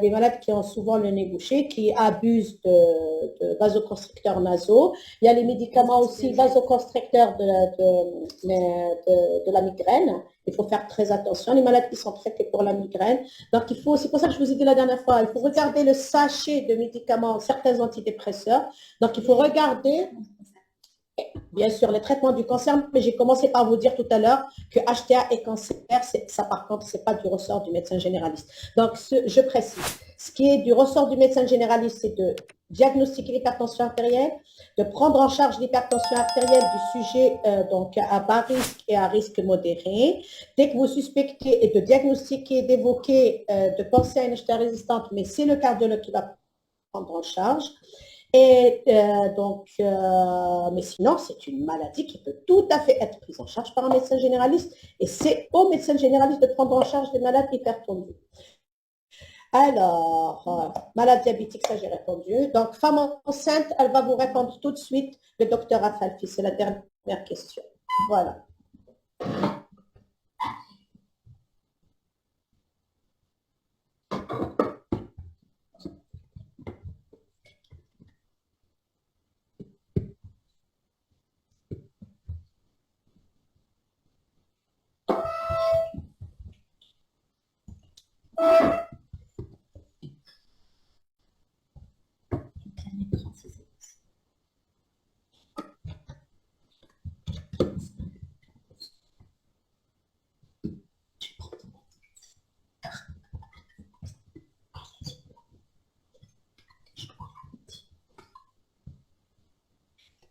des malades qui ont souvent le nez bouché, qui abusent de vasoconstricteurs nasaux. Il y a les médicaments aussi vasoconstricteurs de la migraine. Il faut faire très attention, les malades qui sont traités pour la migraine. Donc, c'est pour ça que je vous ai dit la dernière fois, il faut regarder le sachet de médicaments, certains antidépresseurs. Donc, il faut regarder, bien sûr, les traitements du cancer, mais j'ai commencé par vous dire tout à l'heure que HTA et cancer, ça par contre, ce n'est pas du ressort du médecin généraliste. Donc, je précise, ce qui est du ressort du médecin généraliste, c'est de diagnostiquer l'hypertension artérielle, de prendre en charge l'hypertension artérielle du sujet donc à bas risque et à risque modéré. Dès que vous suspectez et de diagnostiquer, d'évoquer, de penser à une HTA résistante, mais c'est le cardiologue qui va prendre en charge. Et mais sinon, c'est une maladie qui peut tout à fait être prise en charge par un médecin généraliste et c'est au médecin généraliste de prendre en charge des malades hypertendus. Alors, malade diabétique, ça j'ai répondu. Donc, femme enceinte, elle va vous répondre tout de suite, le docteur Afalfi. C'est la dernière question. Voilà.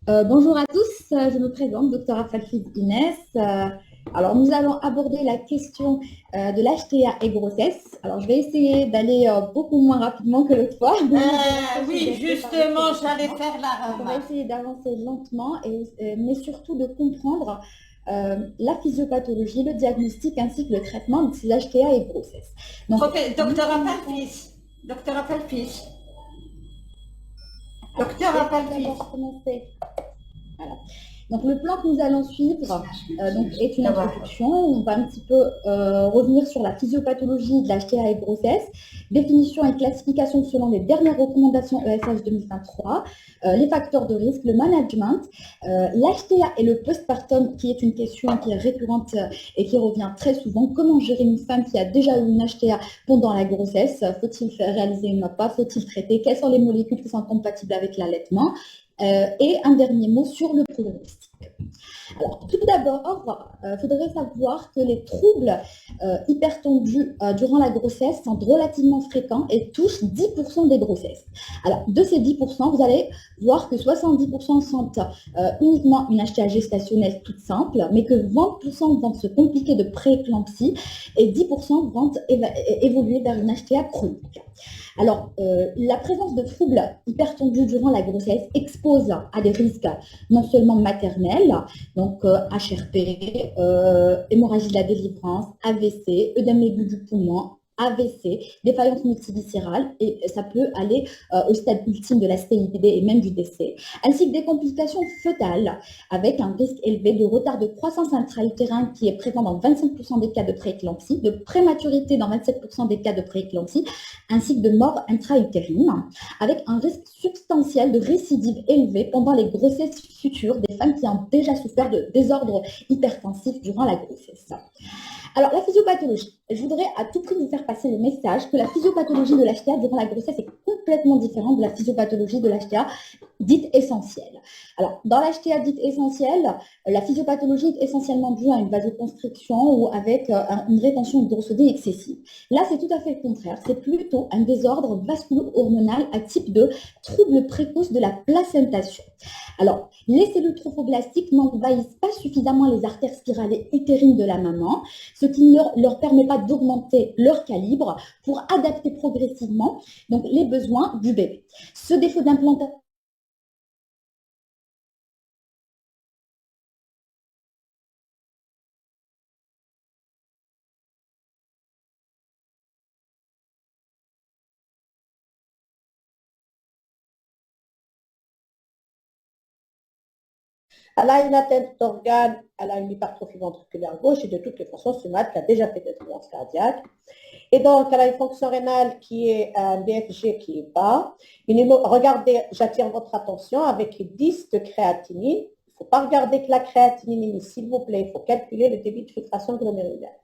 Bonjour à tous, je me présente, Dr Afalfid Inès. Alors, nous allons aborder la question de l'HTA et grossesse. Alors, je vais essayer d'aller beaucoup moins rapidement que l'autre fois. Oui, justement, j'allais faire la On va remarque. essayer d'avancer lentement, mais surtout de comprendre la physiopathologie, le diagnostic ainsi que le traitement de ces HTA et grossesse. Donc, Docteur Apelfis, docteur Apelfis, docteur Apelfis. d'abord commencer. Voilà. Donc, le plan que nous allons suivre est une introduction. On va un petit peu revenir sur la physiopathologie de l'HTA et grossesse, définition et classification selon les dernières recommandations ESH 2023, les facteurs de risque, le management, l'HTA et le postpartum, qui est une question qui est récurrente et qui revient très souvent. Comment gérer une femme qui a déjà eu une HTA pendant la grossesse? Faut-il faire réaliser une MAPA? Faut-il traiter? Quelles sont les molécules qui sont compatibles avec l'allaitement? Et un dernier mot sur le pronostic. Alors, tout d'abord, il faudrait savoir que les troubles hypertendus durant la grossesse sont relativement fréquents et touchent 10% des grossesses. Alors, de ces 10%, vous allez voir que 70% sont uniquement une HTA gestationnelle toute simple, mais que 20% vont se compliquer de prééclampsie et 10% vont évoluer vers une HTA chronique. Alors, la présence de troubles hypertendus durant la grossesse expose à des risques non seulement maternels, donc HRP, hémorragie de la délivrance, AVC, œdème aigu du poumon, AVC, défaillance multiviscérale, et ça peut aller au stade ultime de la stérilité et même du décès, ainsi que des complications fœtales avec un risque élevé de retard de croissance intra-utérin qui est présent dans 25% des cas de prééclampsie, de prématurité dans 27% des cas de prééclampsie, ainsi que de mort intra-utérine, avec un risque substantiel de récidive élevé pendant les grossesses futures des femmes qui ont déjà souffert de désordres hypertensifs durant la grossesse. Alors, la physiopathologie. Je voudrais à tout prix vous faire passer le message que la physiopathologie de l'HTA durant la grossesse est complètement différente de la physiopathologie de l'HTA dite essentielle. Alors, dans l'HTA dite essentielle, la physiopathologie est essentiellement due à une vasoconstriction ou avec une rétention hydrosodée excessive. Là, c'est tout à fait le contraire. C'est plutôt un désordre vasculo-hormonal à type de trouble précoce de la placentation. Alors, les cellules trophoblastiques n'envahissent pas suffisamment les artères spirales utérines de la maman, ce qui ne leur permet pas d'augmenter leur calibre pour adapter progressivement donc, les besoins du bébé. Ce défaut d'implantation Elle a une atteinte d'organes, elle a une hypertrophie ventriculaire gauche et de toutes les façons, ce mat a déjà fait des violences cardiaques. Et donc, elle a une fonction rénale qui est un BFG qui est bas. Regardez, j'attire votre attention avec 10 de créatinine. Il ne faut pas regarder que la créatinine, s'il vous plaît, il faut calculer le débit de filtration glomérulaire.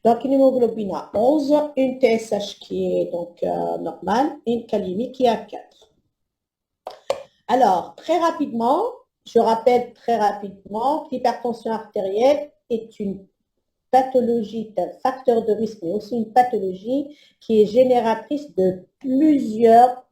Donc, une hémoglobine à 11, une TSH qui est donc normale, une calémie qui est à 4. Alors, très rapidement, je rappelle très rapidement que l'hypertension artérielle est une pathologie d'un facteur de risque, mais aussi une pathologie qui est génératrice de plusieurs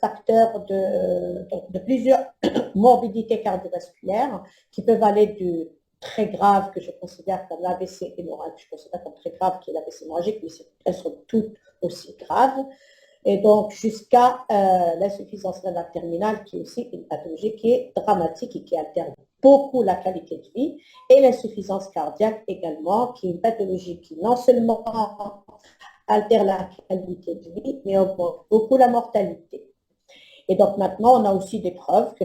facteurs, de plusieurs morbidités cardiovasculaires qui peuvent aller du très grave, que je considère comme l'AVC hémorragique, je considère comme très grave, qui est l'AVC hémorragique, mais elles sont toutes aussi graves, et donc jusqu'à l'insuffisance rénale terminale, qui est aussi une pathologie qui est dramatique et qui altère beaucoup la qualité de vie, et l'insuffisance cardiaque également, qui est une pathologie qui non seulement altère la qualité de vie, mais augmente beaucoup la mortalité. Et donc maintenant, on a aussi des preuves que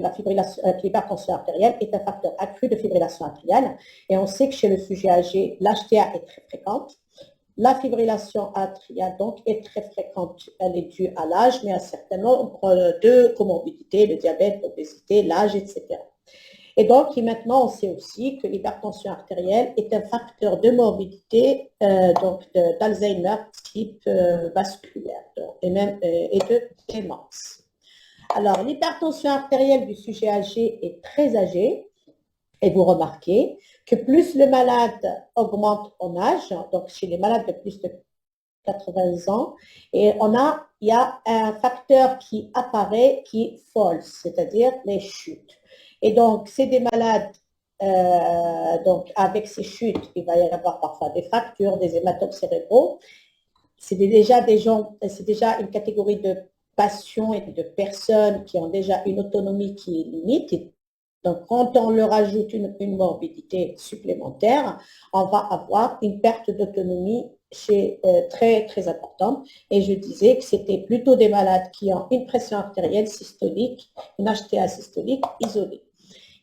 l'hypertension artérielle est un facteur accru de fibrillation atriale, et on sait que chez le sujet âgé, l'HTA est très fréquente. La fibrillation atriale, donc, est très fréquente. Elle est due à l'âge, mais à un certain nombre de comorbidités, le diabète, l'obésité, l'âge, etc. Et donc, maintenant, on sait aussi que l'hypertension artérielle est un facteur de morbidité d'Alzheimer type vasculaire et de démence. Alors, l'hypertension artérielle du sujet âgé est très âgé, et vous remarquez que plus le malade augmente en âge, donc chez les malades de plus de 80 ans, et il y a un facteur qui apparaît qui est false, c'est-à-dire les chutes. Et donc, c'est des malades, donc avec ces chutes, il va y avoir parfois des fractures, des hématomes cérébraux. C'est déjà des gens, c'est déjà une catégorie de patients et de personnes qui ont déjà une autonomie qui est limite. Donc, quand on leur ajoute une morbidité supplémentaire, on va avoir une perte d'autonomie très, très importante. Et je disais que c'était plutôt des malades qui ont une pression artérielle systolique, une HTA systolique isolée.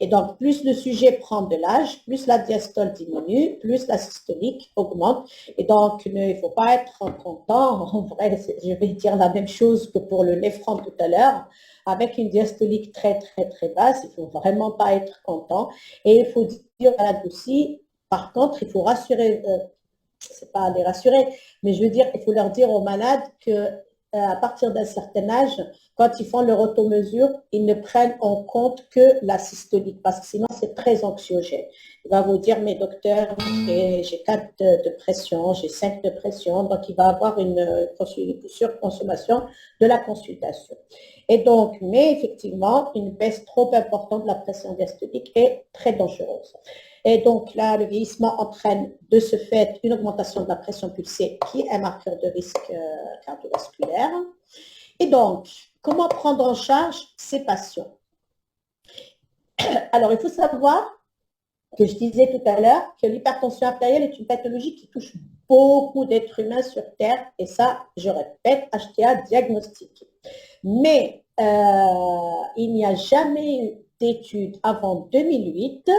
Et donc, plus le sujet prend de l'âge, plus la diastole diminue, plus la systolique augmente. Et donc, il ne faut pas être content. En vrai, je vais dire la même chose que pour le néphron tout à l'heure. Avec une diastolique très, très, très basse, il ne faut vraiment pas être content. Et il faut dire aux malades aussi, par contre, il faut rassurer, c'est pas les rassurer, mais je veux dire, il faut leur dire aux malades que à partir d'un certain âge, quand ils font leur automesure, ils ne prennent en compte que la systolique, parce que sinon c'est très anxiogène. Il va vous dire, mais docteur, j'ai 4 de pression, j'ai 5 de pression, donc il va avoir une surconsommation de la consultation. Et donc, mais effectivement, une baisse trop importante de la pression diastolique est très dangereuse. Et donc là, le vieillissement entraîne de ce fait une augmentation de la pression pulsée qui est un marqueur de risque cardiovasculaire. Et donc, comment prendre en charge ces patients? Alors, il faut savoir que je disais tout à l'heure que l'hypertension artérielle est une pathologie qui touche beaucoup d'êtres humains sur Terre, et ça, je répète, HTA diagnostiqué. Mais il n'y a jamais eu d'études avant 2008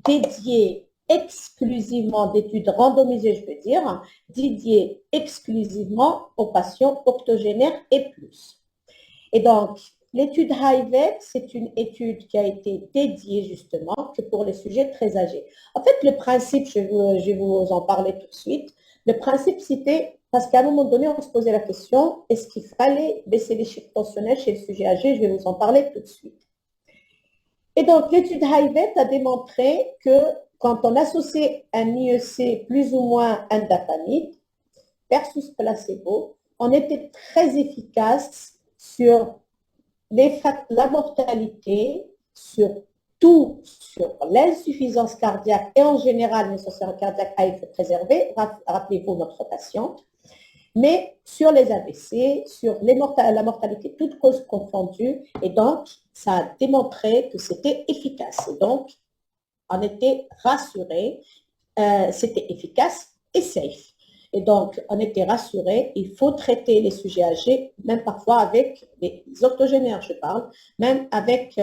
dédiées exclusivement, d'études randomisées, je veux dire, dédiées exclusivement aux patients octogénaires et plus. Et donc, l'étude HIVET, c'est une étude qui a été dédiée justement que pour les sujets très âgés. En fait, le principe, je vais vous en parler tout de suite, le principe c'était, parce qu'à un moment donné, on se posait la question, est-ce qu'il fallait baisser les chiffres tensionnels chez le sujet âgé? Je vais vous en parler tout de suite. Et donc, l'étude HIVET a démontré que quand on associe un IEC plus ou moins indapamide versus placebo, on était très efficace sur la mortalité, sur tout, sur l'insuffisance cardiaque et en général l'insuffisance cardiaque a été préservée, rappelez-vous notre patiente, mais sur les AVC, sur la mortalité, toutes causes confondues, et donc ça a démontré que c'était efficace. Et donc, on était rassurés, c'était efficace et safe. Et donc, on était rassurés, il faut traiter les sujets âgés, même parfois avec les octogénaires, je parle, même avec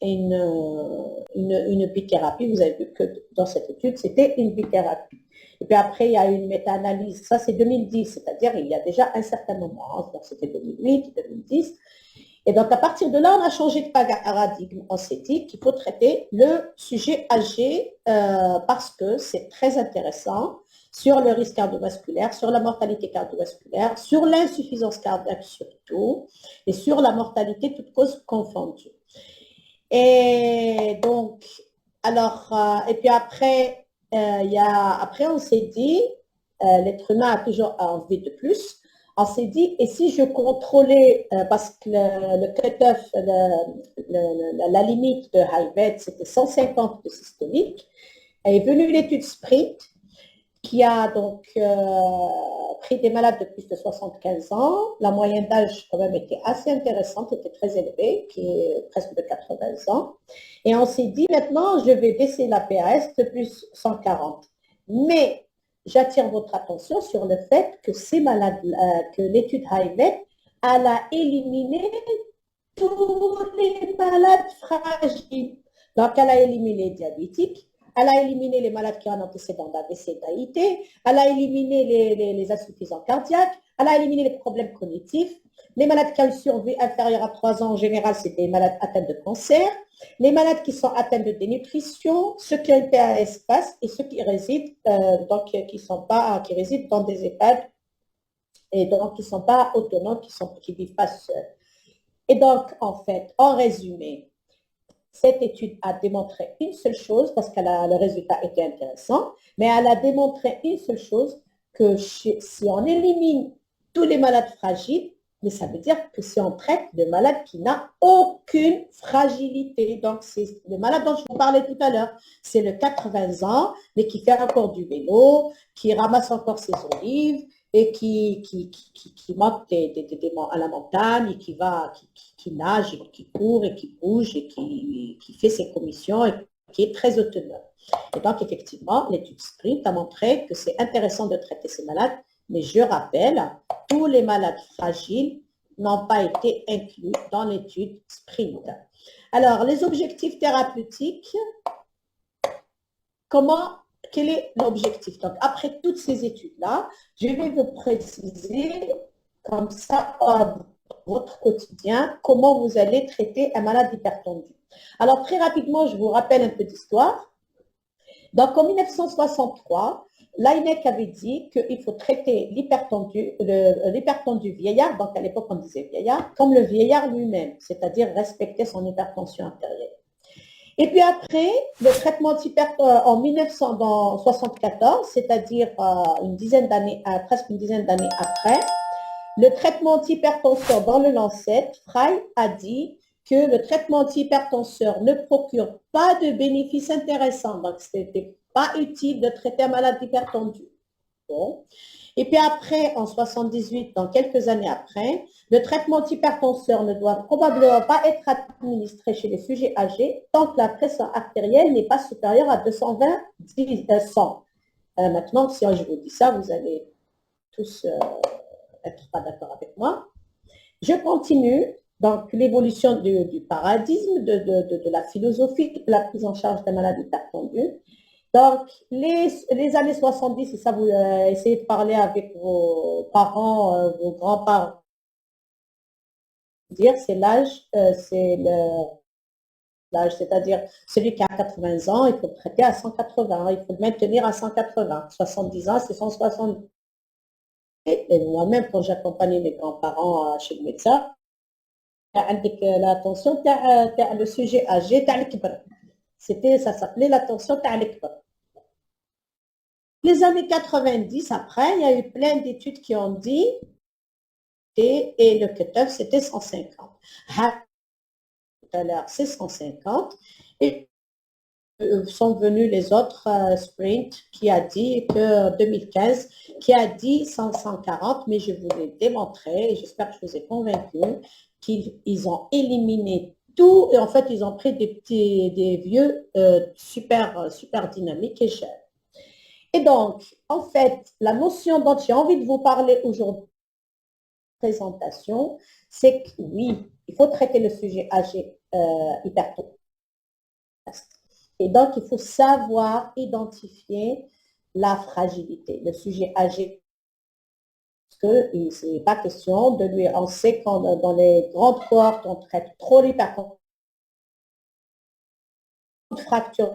une bithérapie. Vous avez vu que dans cette étude, c'était une bithérapie. Et puis après, il y a eu une méta-analyse, ça c'est 2010, c'est-à-dire il y a déjà un certain moment, donc c'était 2008, 2010. Et donc à partir de là, on a changé de paradigme. On s'est dit qu'il faut traiter le sujet âgé parce que c'est très intéressant sur le risque cardiovasculaire, sur la mortalité cardiovasculaire, sur l'insuffisance cardiaque surtout, et sur la mortalité toutes causes confondues. Et donc, alors, et puis après, après on s'est dit, l'être humain a toujours envie de plus, on s'est dit, et si je contrôlais, parce que le cut-off, la limite de HIVET, c'était 150 de systolique, est venue l'étude SPRINT, qui a donc pris des malades de plus de 75 ans. La moyenne d'âge quand même était assez intéressante, était très élevée, qui est presque de 80 ans. Et on s'est dit maintenant, je vais baisser la PAS de plus 140. Mais j'attire votre attention sur le fait que ces malades, que l'étude HIVET, elle a éliminé tous les malades fragiles. Donc, elle a éliminé les diabétiques, elle a éliminé les malades qui ont un antécédent d'AVC, d'AIT, elle a éliminé les insuffisants cardiaques, elle a éliminé les problèmes cognitifs. Les malades qui ont une survie inférieure à 3 ans, en général, c'est des malades atteints de cancer. Les malades qui sont atteints de dénutrition, ceux qui ont une PAS basse et ceux qui résident, qui résident dans des EHPAD et donc qui ne sont pas autonomes, qui ne vivent pas seuls. Et donc, en fait, en résumé, cette étude a démontré une seule chose, parce que le résultat était intéressant, mais elle a démontré une seule chose, que si on élimine tous les malades fragiles, mais ça veut dire que si on traite de malade qui n'a aucune fragilité, donc c'est le malade dont je vous parlais tout à l'heure, c'est le 80 ans, mais qui fait encore du vélo, qui ramasse encore ses olives, et qui monte à la montagne, et qui nage, et qui court, et qui bouge, et qui fait ses commissions, et qui est très autonome. Et donc, effectivement, l'étude SPRINT a montré que c'est intéressant de traiter ces malades, mais je rappelle, tous les malades fragiles n'ont pas été inclus dans l'étude SPRINT. Alors, les objectifs thérapeutiques, quel est l'objectif? Donc, après toutes ces études-là, je vais vous préciser, comme ça, à votre quotidien, comment vous allez traiter un malade hypertendu. Alors, très rapidement, je vous rappelle un peu d'histoire. Donc, en 1963, l'INEC avait dit qu'il faut traiter l'hypertendu vieillard, donc à l'époque on disait vieillard, comme le vieillard lui-même, c'est-à-dire respecter son hypertension artérielle. Et puis après, le traitement en 1974, c'est-à-dire presque une dizaine d'années après, le traitement antihypertenseur dans le Lancet, Frey a dit que le traitement antihypertenseur ne procure pas de bénéfices intéressants. Donc, ce n'était pas utile de traiter un malade hypertendu. Bon. Et puis après, en 78, donc quelques années après, le traitement antihypertenseur ne doit probablement pas être administré chez les sujets âgés tant que la pression artérielle n'est pas supérieure à 220/100. Maintenant, si je vous dis ça, vous allez tous être pas d'accord avec moi. Je continue. Donc, l'évolution du paradigme, de la philosophie de la prise en charge des malades hypertendus. Donc, les années 70, et ça, vous essayez de parler avec vos parents, vos grands-parents, c'est l'âge, c'est-à-dire celui qui a 80 ans, il faut le traiter à 180, il faut le maintenir à 180. 70 ans, c'est 160. Et moi-même, quand j'accompagnais mes grands-parents chez le médecin, l'attention le sujet âgé ça s'appelait l'attention les années 90 après il y a eu plein d'études qui ont dit et le cutoff c'était 150 tout à l'heure c'est 150 et sont venus les autres Sprint qui a dit que 2015 qui a dit 140 mais je vous l'ai démontré et j'espère que je vous ai convaincu qu'ils ont éliminé tout et en fait ils ont pris des vieux super dynamiques et chers. Et donc en fait la notion dont j'ai envie de vous parler aujourd'hui présentation, c'est que oui, il faut traiter le sujet âgé hypertendu. Et donc il faut savoir identifier la fragilité. Le sujet âgé que ce n'est pas question de lui, on sait quand dans les grandes cohortes, on traite trop l'hypertension, fracture,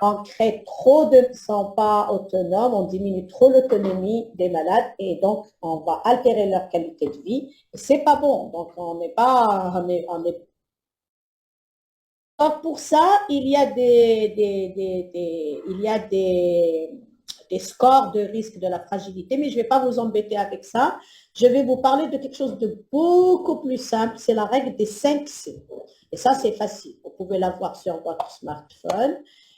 on crée trop de ne sont pas autonomes, on diminue trop l'autonomie des malades et donc on va altérer leur qualité de vie. C'est pas bon, donc on n'est pas, Donc pour ça, il y a des scores de risque de la fragilité, mais je ne vais pas vous embêter avec ça. Je vais vous parler de quelque chose de beaucoup plus simple, c'est la règle des 5 C. Et ça, c'est facile. Vous pouvez la voir sur votre smartphone.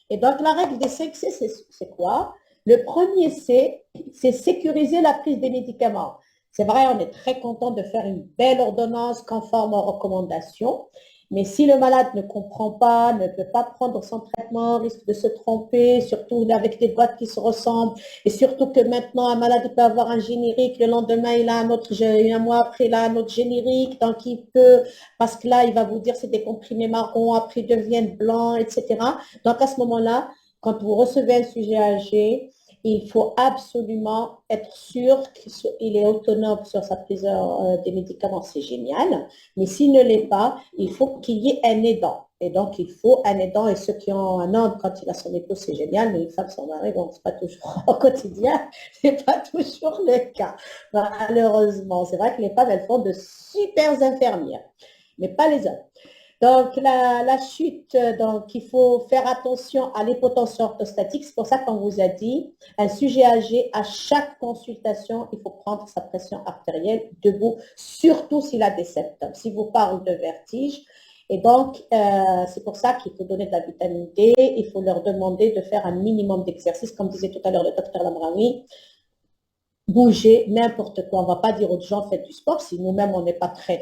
Et donc, la règle des 5 C, c'est quoi? Le premier C, c'est sécuriser la prise des médicaments. C'est vrai, on est très content de faire une belle ordonnance conforme aux recommandations. Mais si le malade ne comprend pas, ne peut pas prendre son traitement, risque de se tromper, surtout avec des boîtes qui se ressemblent, et surtout que maintenant, un malade peut avoir un générique, le lendemain, il a un autre, un mois après, il a un autre générique, donc il peut, parce que là, il va vous dire c'est des comprimés marrons, après ils deviennent blancs, etc. Donc à ce moment-là, quand vous recevez un sujet âgé, il faut absolument être sûr qu'il est autonome sur sa prise des médicaments, c'est génial. Mais s'il ne l'est pas, il faut qu'il y ait un aidant. Et donc, il faut un aidant. Et ceux qui ont un homme, quand il a son épouse, c'est génial. Mais une femme, son mari, bon, c'est pas toujours au quotidien. C'est pas toujours le cas. Malheureusement, c'est vrai que les femmes, elles font de super infirmières. Mais pas les hommes. Donc, la chute, donc, il faut faire attention à l'hypotension orthostatique. C'est pour ça qu'on vous a dit, un sujet âgé, à chaque consultation, il faut prendre sa pression artérielle debout, surtout s'il a des symptômes. Si vous parlez de vertige, et donc, c'est pour ça qu'il faut donner de la vitamine D, il faut leur demander de faire un minimum d'exercice, comme disait tout à l'heure le docteur Lamraoui, bouger, n'importe quoi. On ne va pas dire aux gens, faites du sport, si nous-mêmes, on n'est pas très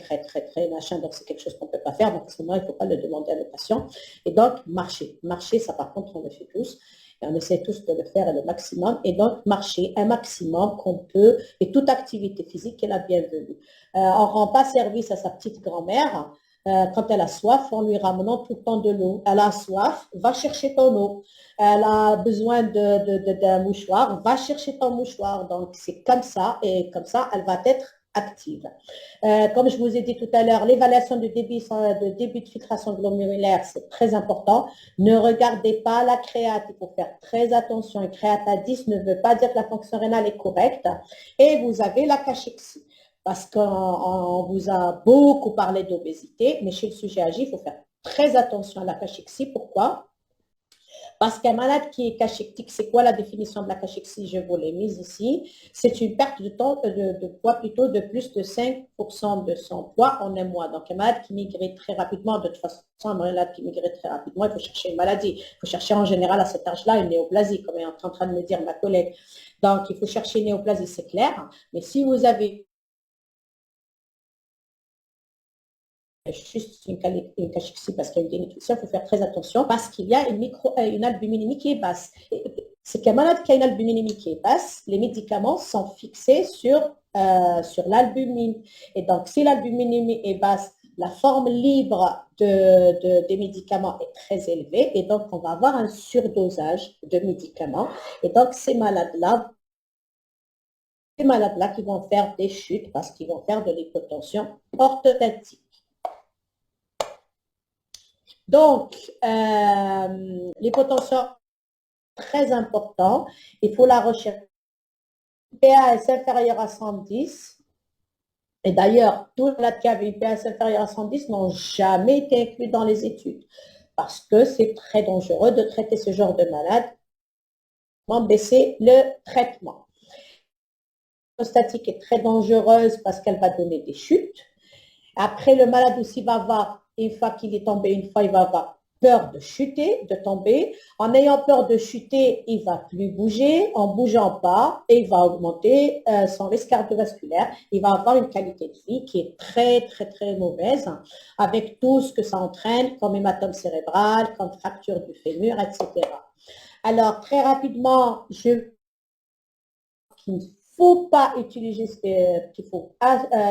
machin, donc c'est quelque chose qu'on ne peut pas faire, donc à ce moment, il ne faut pas le demander à nos patients. Et donc, marcher. Marcher, ça par contre, on le fait tous. Et on essaie tous de le faire le maximum. Et donc, marcher un maximum qu'on peut, et toute activité physique est la bienvenue. On ne rend pas service à sa petite grand-mère. Quand elle a soif, en lui ramenant tout le temps de l'eau. Elle a soif, va chercher ton eau. Elle a besoin d'un mouchoir, va chercher ton mouchoir. Donc, c'est comme ça, et comme ça, elle va être active. Comme je vous ai dit tout à l'heure, l'évaluation de début de filtration glomérulaire, c'est très important. Ne regardez pas la créate, il faut faire très attention. Une créate à 10 ne veut pas dire que la fonction rénale est correcte. Et vous avez la cachexie. Parce qu'on vous a beaucoup parlé d'obésité, mais chez le sujet âgé, il faut faire très attention à la cachexie. Pourquoi? Parce qu'un malade qui est cachectique, c'est quoi la définition de la cachexie? Je vous l'ai mise ici. C'est une perte de poids plutôt de plus de 5% de son poids en un mois. Donc, un malade qui maigrit très rapidement, de toute façon, un malade qui maigrit très rapidement, il faut chercher une maladie. Il faut chercher en général à cet âge-là une néoplasie, comme est en train de me dire ma collègue. Donc, il faut chercher une néoplasie, c'est clair. Mais si vous avez juste une cachexie parce qu'il y a une dénutrition, il faut faire très attention parce qu'il y a une albuminémie qui est basse. C'est qu'un malade qui a une albuminémie qui est basse, les médicaments sont fixés sur l'albumine. Et donc, si l'albuminémie est basse, la forme libre des médicaments est très élevée et donc on va avoir un surdosage de médicaments. Et donc, ces malades-là qui vont faire des chutes parce qu'ils vont faire de l'hypotension orthostatique. Donc, l'hypotension, très important, il faut la rechercher. PAS inférieur à 110, et d'ailleurs, tous les malades qui avaient une PAS inférieur à 110 n'ont jamais été inclus dans les études, parce que c'est très dangereux de traiter ce genre de malade, baisser le traitement. L'hypostatique est très dangereuse parce qu'elle va donner des chutes. Après, le malade aussi va avoir, une fois qu'il est tombé, il va avoir peur de chuter, de tomber. En ayant peur de chuter, il ne va plus bouger. En ne bougeant pas, et il va augmenter son risque cardiovasculaire. Il va avoir une qualité de vie qui est très mauvaise, avec tout ce que ça entraîne, comme hématome cérébral, comme fracture du fémur, etc. Alors, très rapidement, qu'il ne faut pas utiliser, qu'il faut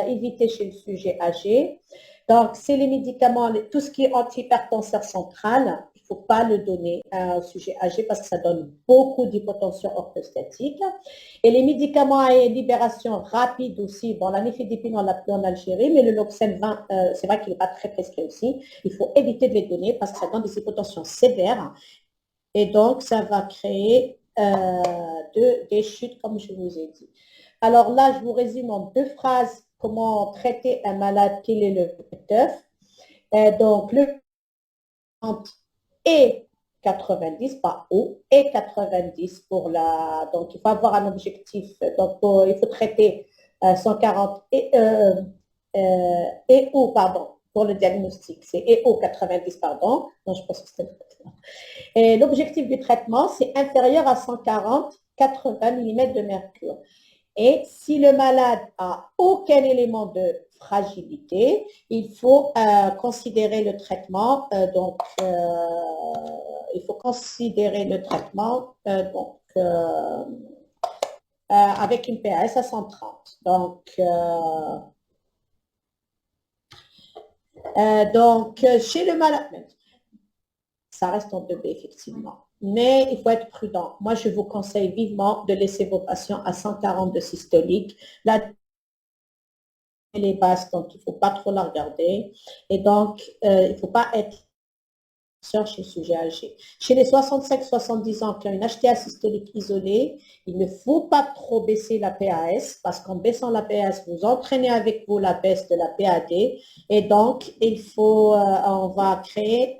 éviter chez le sujet âgé. Donc, c'est les médicaments, tout ce qui est antihypertenseur central, il ne faut pas le donner au sujet âgé parce que ça donne beaucoup d'hypotension orthostatique. Et les médicaments à libération rapide aussi, bon, la nifedipine, on l'a plus en Algérie, mais le Loxène 20, c'est vrai qu'il n'est pas très prescrit aussi. Il faut éviter de les donner parce que ça donne des hypotensions sévères. Et donc, ça va créer des chutes, comme je vous ai dit. Alors là, je vous résume en 2 phrases comment traiter un malade, quel est le TEF. Donc, le 30 et 90, pas haut, et 90 pour la... Donc, il faut avoir un objectif. Donc, il faut traiter 140 et haut, pardon, pour le diagnostic. C'est EO 90, pardon. Non, je pense que c'était... Et l'objectif du traitement, c'est inférieur à 140, 80 mm de mercure. Et si le malade a aucun élément de fragilité, il faut considérer le traitement. Il faut considérer le traitement avec une PAS à 130. Donc, chez le malade, ça reste en 2B, effectivement. Mais il faut être prudent. Moi, je vous conseille vivement de laisser vos patients à 140 de systolique. Là, elle est basse, donc il ne faut pas trop la regarder. Et donc, il ne faut pas être chez le sujet âgé. Chez les 65-70 ans qui ont une HTA systolique isolée, il ne faut pas trop baisser la PAS parce qu'en baissant la PAS, vous entraînez avec vous la baisse de la PAD et donc on va créer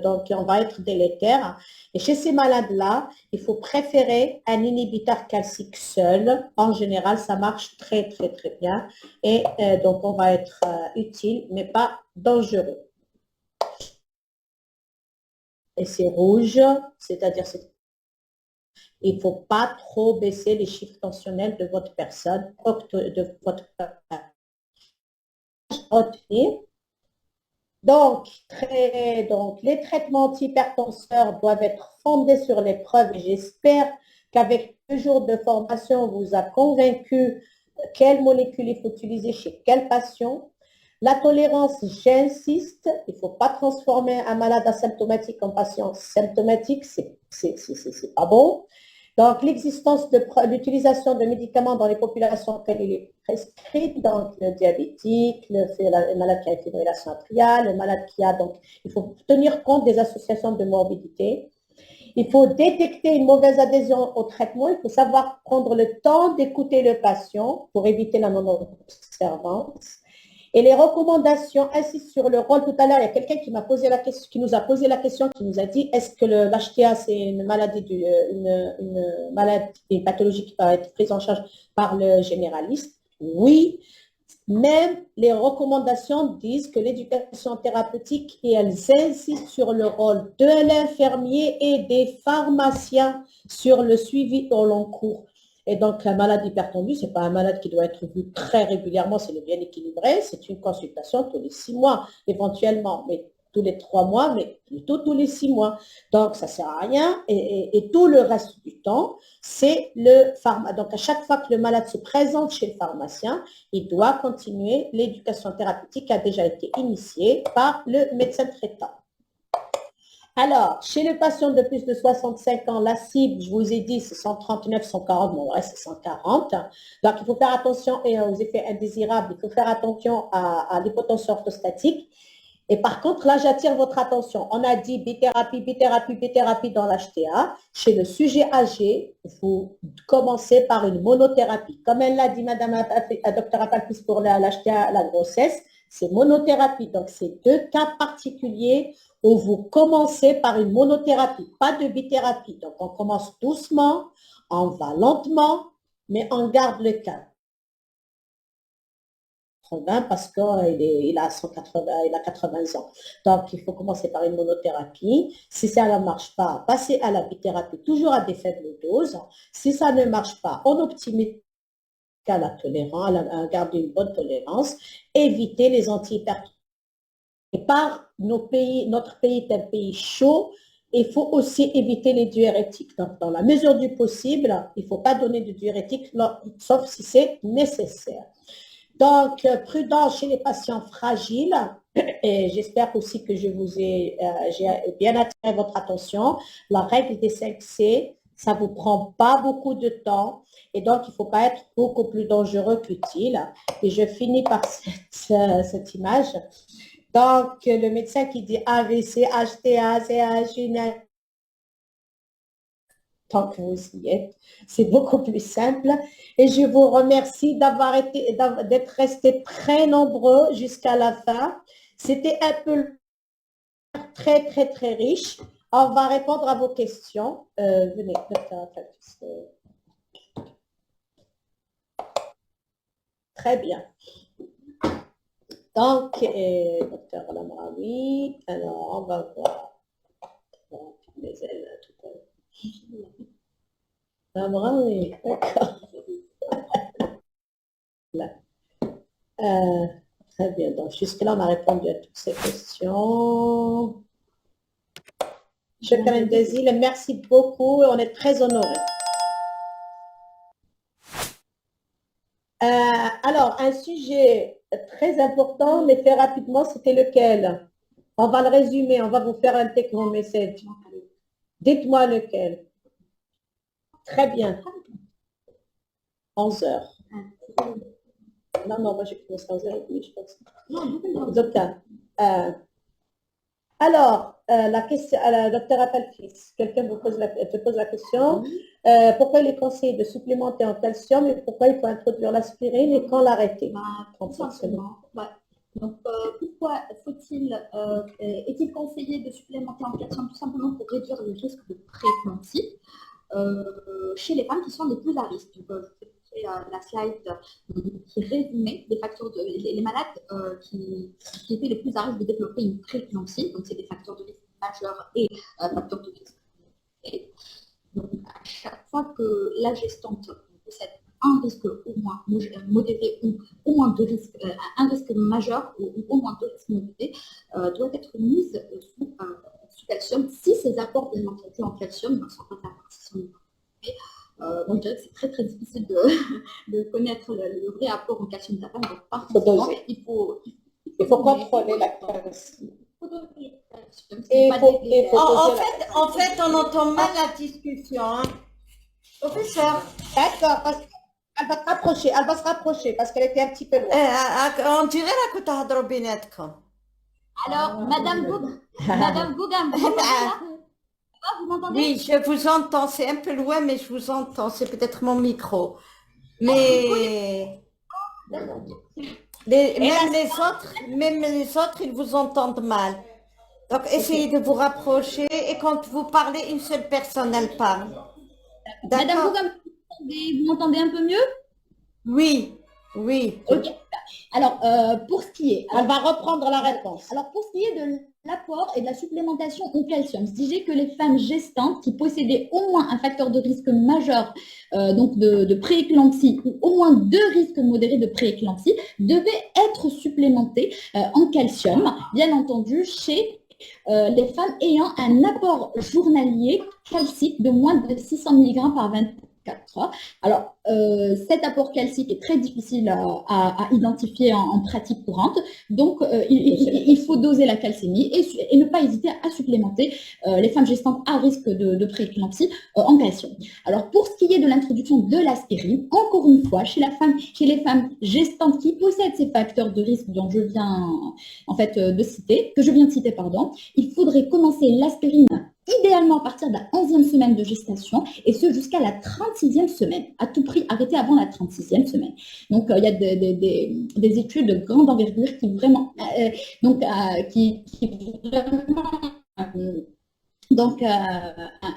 donc on va être délétère. Et chez ces malades-là, il faut préférer un inhibiteur calcique seul. En général, ça marche très, très, très bien. Et donc, on va être utile, mais pas dangereux. Et c'est rouge, c'est-à-dire il ne faut pas trop baisser les chiffres tensionnels de votre personne, de votre Donc, les traitements antihypertenseurs doivent être fondés sur les preuves et j'espère qu'avec 2 jours de formation, on vous a convaincu quelle molécule il faut utiliser chez quel patient. La tolérance, j'insiste, il ne faut pas transformer un malade asymptomatique en patient symptomatique, c'est pas bon. Donc, l'utilisation de médicaments dans les populations auxquelles il est prescrit, donc le diabétique, le malade qui a une fibrillation atriale, le malade qui a, donc, il faut tenir compte des associations de morbidité. Il faut détecter une mauvaise adhésion au traitement, il faut savoir prendre le temps d'écouter le patient pour éviter la non-observance. Et les recommandations insistent sur le rôle. Tout à l'heure, il y a quelqu'un qui m'a posé la question, qui nous a posé la question, qui nous a dit est-ce que l'HTA c'est une maladie, une pathologie qui va être prise en charge par le généraliste? Oui. Même les recommandations disent que l'éducation thérapeutique, et elles insistent sur le rôle de l'infirmier et des pharmaciens sur le suivi au long cours. Et donc, un malade hypertendu, ce n'est pas un malade qui doit être vu très régulièrement, c'est le bien équilibré, c'est une consultation tous les 6 mois, éventuellement, mais tous les 3 mois, mais plutôt tous les 6 mois. Donc, ça ne sert à rien. Et tout le reste du temps, c'est le pharmacien. Donc, à chaque fois que le malade se présente chez le pharmacien, il doit continuer l'éducation thérapeutique qui a déjà été initiée par le médecin traitant. Alors, chez le patient de plus de 65 ans, la cible, je vous ai dit, c'est 139, 140, bon, ouais, c'est 140. Donc, il faut faire attention aux effets indésirables, il faut faire attention à l'hypotension orthostatique. Et par contre, là, j'attire votre attention. On a dit bithérapie, bithérapie, bithérapie dans l'HTA. Chez le sujet âgé, vous commencez par une monothérapie. Comme elle l'a dit, Madame Dr Apalpis, pour l'HTA, la grossesse, c'est monothérapie. Donc, c'est 2 cas particuliers où vous commencez par une monothérapie, pas de bithérapie. Donc, on commence doucement, on va lentement, mais on garde le cap. Parce qu'il a 80 ans. Donc, il faut commencer par une monothérapie. Si ça ne marche pas, passer à la bithérapie, toujours à des faibles doses. Si ça ne marche pas, on optimise la tolérance, garder une bonne tolérance, éviter les antihypertenseurs. Et par notre pays est un pays chaud, il faut aussi éviter les diurétiques. Donc, dans la mesure du possible, il ne faut pas donner de diurétiques, sauf si c'est nécessaire. Donc, prudence chez les patients fragiles, et j'espère aussi que j'ai bien attiré votre attention. La règle des 5C, ça ne vous prend pas beaucoup de temps, et donc il ne faut pas être beaucoup plus dangereux qu'utile. Et je finis par cette image. Donc, le médecin qui dit AVC, HTA, CAH, tant que vous y êtes, c'est beaucoup plus simple. Et je vous remercie d'être restés très nombreux jusqu'à la fin. C'était un peu très, très, très riche. On va répondre à vos questions. Venez, docteur Apalpis. Très bien. Donc, docteur Lamraoui, alors on va voir. Les ailes, tout à l'heure. Lamraoui, d'accord. Très bien, donc jusque-là, on a répondu à toutes ces questions. Chakran Dazil, merci beaucoup, on est très honorés. Alors, un sujet très important, mais fait rapidement, c'était lequel? On va le résumer, on va vous faire un take-home message. Dites-moi lequel. Très bien. 11 heures. Non, moi j'ai commencé à 11h30, je pense. Docteur, Alors, la question, docteur Atalfis, quelqu'un te pose la question. Pourquoi il est conseillé de supplémenter en calcium et pourquoi il faut introduire l'aspirine et quand l'arrêter? Tout simplement. Ouais. Donc, pourquoi est-il conseillé de supplémenter en calcium? Tout simplement pour réduire le risque de prééclampsie chez les femmes qui sont les plus à risque. Donc, je vais la slide qui résumait les malades qui étaient les plus à risque de développer une prééclampsie. Donc, c'est des facteurs de risque majeurs et facteurs de risque. Et donc, à chaque fois que la gestante possède un risque au moins modéré ou au moins un risque majeur ou au moins deux risques modérés, doit être mise sous calcium si ces apports bien entendu en calcium ne sont pas atteints. Bon, je dirais que c'est très très difficile de connaître le vrai apport en calcium de la femme, donc par conséquent, il faut contrôler la calcium. En fait, on entend mal la discussion. Hein. Professeur. D'accord, parce qu'elle va se rapprocher parce qu'elle était un petit peu loin. On dirait la que tu as drobinet. Alors, Madame Gougan, vous m'entendez? Oui, je vous entends. C'est un peu loin, mais je vous entends. C'est peut-être mon micro. Mais même les autres, ils vous entendent mal. Donc, essayez de vous rapprocher et quand vous parlez, une seule personne, elle parle. Madame Gougan, vous m'entendez un peu mieux? Oui, oui. Ok. Alors, pour ce qui est... Elle va reprendre la réponse. Alors, pour ce qui est de l'apport et de la supplémentation en calcium, je disais que les femmes gestantes qui possédaient au moins un facteur de risque majeur donc de prééclampsie ou au moins deux risques modérés de prééclampsie devaient être supplémentées en calcium, bien entendu, chez les femmes ayant un apport journalier calcique de moins de 600 mg par 24 heures. Alors, cet apport calcique est très difficile à identifier en pratique courante, donc il faut doser la calcémie et ne pas hésiter à supplémenter les femmes gestantes à risque de prééclampsie en calcium. Alors, pour ce qui est de l'introduction de l'aspirine, encore une fois, chez les femmes gestantes qui possèdent ces facteurs de risque dont je viens de citer, il faudrait commencer l'aspirine idéalement à partir de la 11e semaine de gestation et ce jusqu'à la 36e semaine. À tout prix, arrêtez avant la 36e semaine. Donc, il y a des études de grande envergure qui vraiment,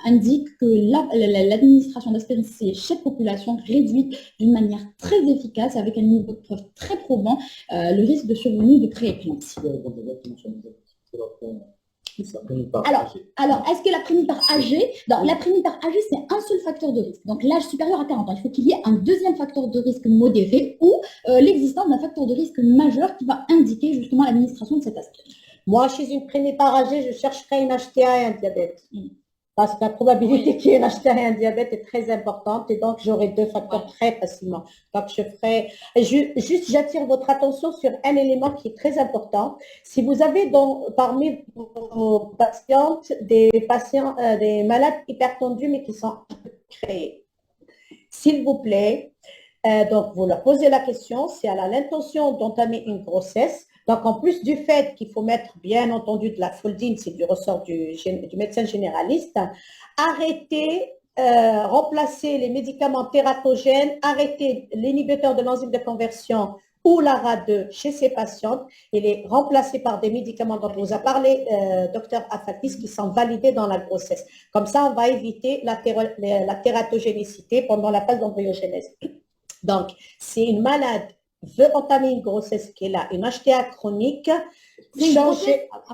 indique que l'administration d'aspirine chez cette population réduit d'une manière très efficace, avec un niveau de preuve très probant, le risque de survenue de prééclampsie. Alors, est-ce que la prémie par AG, la prémie par AG, c'est un seul facteur de risque. Donc, l'âge supérieur à 40 ans, il faut qu'il y ait un deuxième facteur de risque modéré ou l'existence d'un facteur de risque majeur qui va indiquer justement l'administration de cette aspirine. Moi, chez une prémie par AG, je chercherais une HTA et un diabète. Parce que la probabilité qu'il y ait une HTA et un diabète est très importante et donc j'aurai deux facteurs très facilement. Donc je ferai, j'attire votre attention sur un élément qui est très important. Si vous avez parmi vos patientes des malades hypertendus mais qui sont créés, s'il vous plaît, donc vous leur posez la question si elle a l'intention d'entamer une grossesse. Donc, en plus du fait qu'il faut mettre, bien entendu, de la foldine, c'est du ressort du médecin généraliste, arrêter, remplacer les médicaments tératogènes, arrêter l'inhibiteur de l'enzyme de conversion ou l'ARA2 chez ces patientes et les remplacer par des médicaments dont vous a parlé Dr Afatis qui sont validés dans la grossesse. Comme ça, on va éviter la tératogénicité pendant la phase d'embryogenèse. Donc, si une malade veut entamer une grossesse qui est là, une HTA chronique,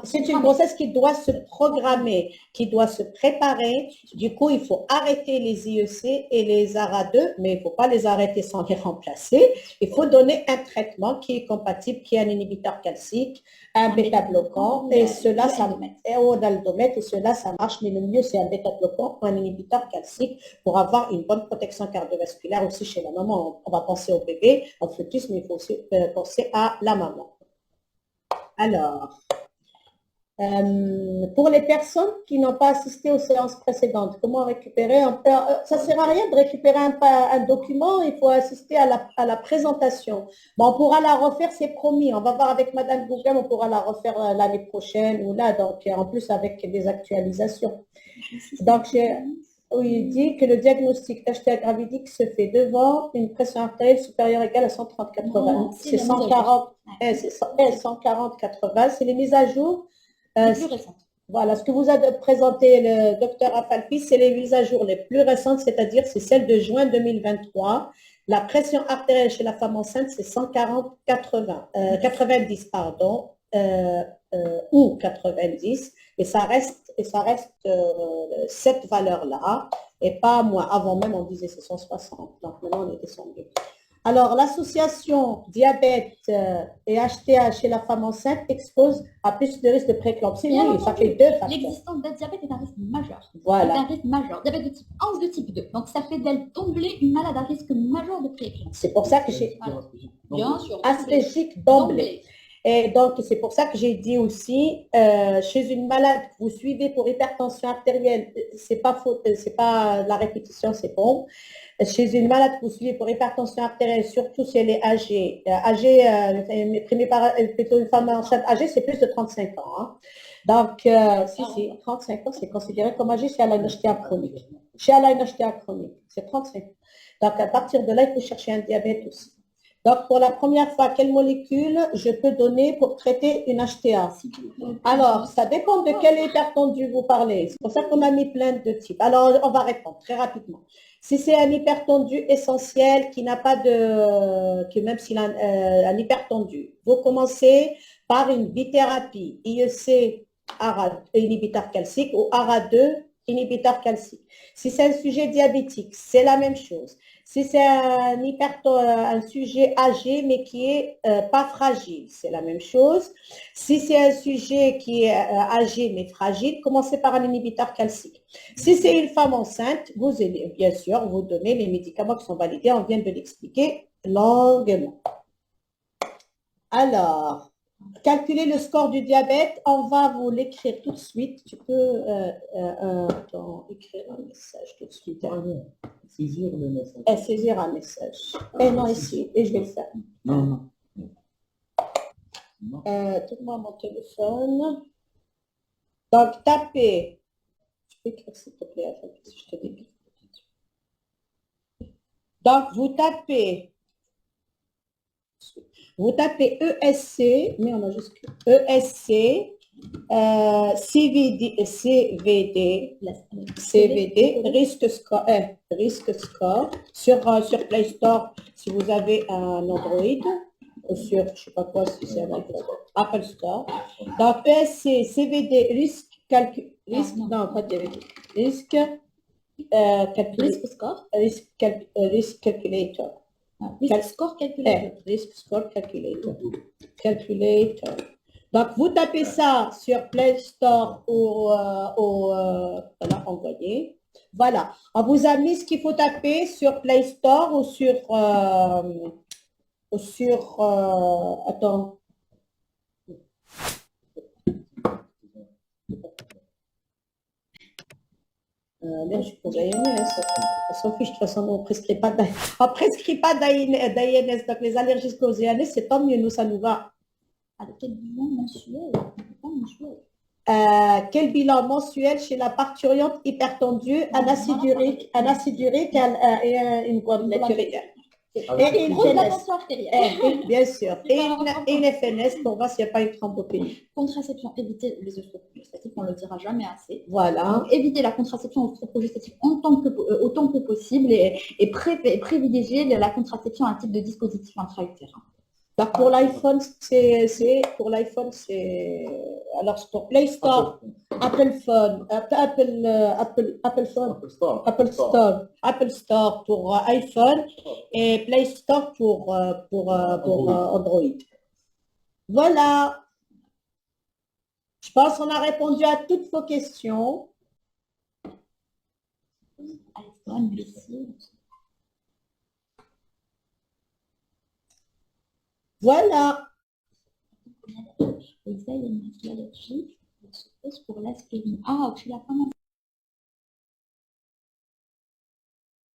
c'est une grossesse qui doit se programmer, qui doit se préparer. Du coup, il faut arrêter les IEC et les ARA2, mais il ne faut pas les arrêter sans les remplacer. Il faut donner un traitement qui est compatible, qui est un inhibiteur calcique, un bêta-bloquant, et cela, ça marche, mais le mieux, c'est un bêta-bloquant ou un inhibiteur calcique pour avoir une bonne protection cardiovasculaire aussi chez la maman. On va penser au bébé, au fœtus, mais il faut aussi penser à la maman. Alors, Pour les personnes qui n'ont pas assisté aux séances précédentes, comment récupérer ça ne sert à rien de récupérer un document, il faut assister à la présentation. Bon, on pourra la refaire, c'est promis. On va voir avec Madame Google, on pourra la refaire l'année prochaine ou là, donc en plus avec des actualisations. Donc, oui, il dit que le diagnostic d'HTA gravidique se fait devant une pression artérielle supérieure ou égale à 130/80. C'est 140, c'est 140/80, c'est les mises à jour. Plus récentes. Voilà, ce que vous a présenté le docteur Afalfi, c'est les mises à jour les plus récentes, c'est-à-dire c'est celle de juin 2023. La pression artérielle chez la femme enceinte, c'est 90, pardon, ou 90, et ça reste cette valeur-là, et pas moins. Avant même, on disait c'est 160, donc maintenant on est descendu. Alors, l'association diabète et HTA chez la femme enceinte expose à plus de risques de prééclampsie. Oui, ça fait 2 facteurs. L'existence d'un diabète est un risque majeur. Voilà. C'est un risque majeur. Diabète de type 1 ou de type 2. Donc, ça fait d'elle d'emblée une malade à risque majeur de prééclampsie. C'est pour ça que j'ai... Bien sûr. Aspégique d'emblée. Et donc, c'est pour ça que j'ai dit aussi, chez une malade que vous suivez pour hypertension artérielle, c'est pas faute, c'est pas la répétition, c'est bon. Chez une malade que vous suivez pour hypertension artérielle, surtout si elle est âgée, plutôt une femme enceinte âgée, c'est plus de 35 ans. Hein. Donc, si, 35 ans, c'est considéré comme âgé si elle a une HTA chronique. Si elle a une HTA chronique, c'est 35 ans. Donc, à partir de là, il faut chercher un diabète aussi. Donc, pour la première fois, quelle molécule je peux donner pour traiter une HTA? Alors, ça dépend de quel hypertendu vous parlez. C'est pour ça qu'on a mis plein de types. Alors, on va répondre très rapidement. Si c'est un hypertendu essentiel qui n'a pas que même s'il a un hypertendu, vous commencez par une bithérapie, IEC, ARA, inhibiteur calcique, ou ARA2, inhibiteur calcique. Si c'est un sujet diabétique, c'est la même chose. Si c'est un sujet âgé, mais qui est pas fragile, c'est la même chose. Si c'est un sujet qui est âgé, mais fragile, commencez par un inhibiteur calcique. Si c'est une femme enceinte, vous allez, bien sûr, vous donnez les médicaments qui sont validés. On vient de l'expliquer longuement. Alors, calculer le score du diabète, on va vous l'écrire tout de suite. Tu peux écrire un message tout de suite. Saisir le message. Saisir un message. Et non, ici. Et je vais le faire. Non. Donne-moi mon téléphone. Donc, tapez. Tu peux écrire s'il te plaît, si je te dis. Donc, vous tapez ESC, mais en majuscule, ESC, CVD, risque score sur Play Store si vous avez un Android, ou sur, je ne sais pas quoi, si c'est un Apple Store. Donc, ESC, CVD, risque calculator. Risk score calculator. Risk score calculator. Donc, vous tapez ça sur Play Store ou voilà, envoyé. Voilà. On vous a mis ce qu'il faut taper sur Play Store ou attends. Bien, je suis pour l'ANS. On s'en fiche, de toute façon, on ne prescrit pas d'ANS. Donc, les allergies aux ANS, c'est tant mieux, nous, ça nous va. Avec quel bilan mensuel? Quel bilan mensuel chez la parturiente hypertendue, un acide urique et une gouttelette urinaire. Et une FNS. Bien sûr. Et une FNS pour voir s'il n'y a pas une thrombopénie. Contraception, éviter les œstrogestatifs, on ne le dira jamais assez. Voilà. Donc, éviter la contraception œstrogestative autant que possible et privilégier la contraception à un type de dispositif intra-utérin. Donc pour l'iPhone, c'est alors pour Play Store, Apple Store pour iPhone et Play Store pour Android. Voilà. Je pense qu'on a répondu à toutes vos questions. iPhone, merci. Voilà. l'aspirine. Ah, tu l'as pas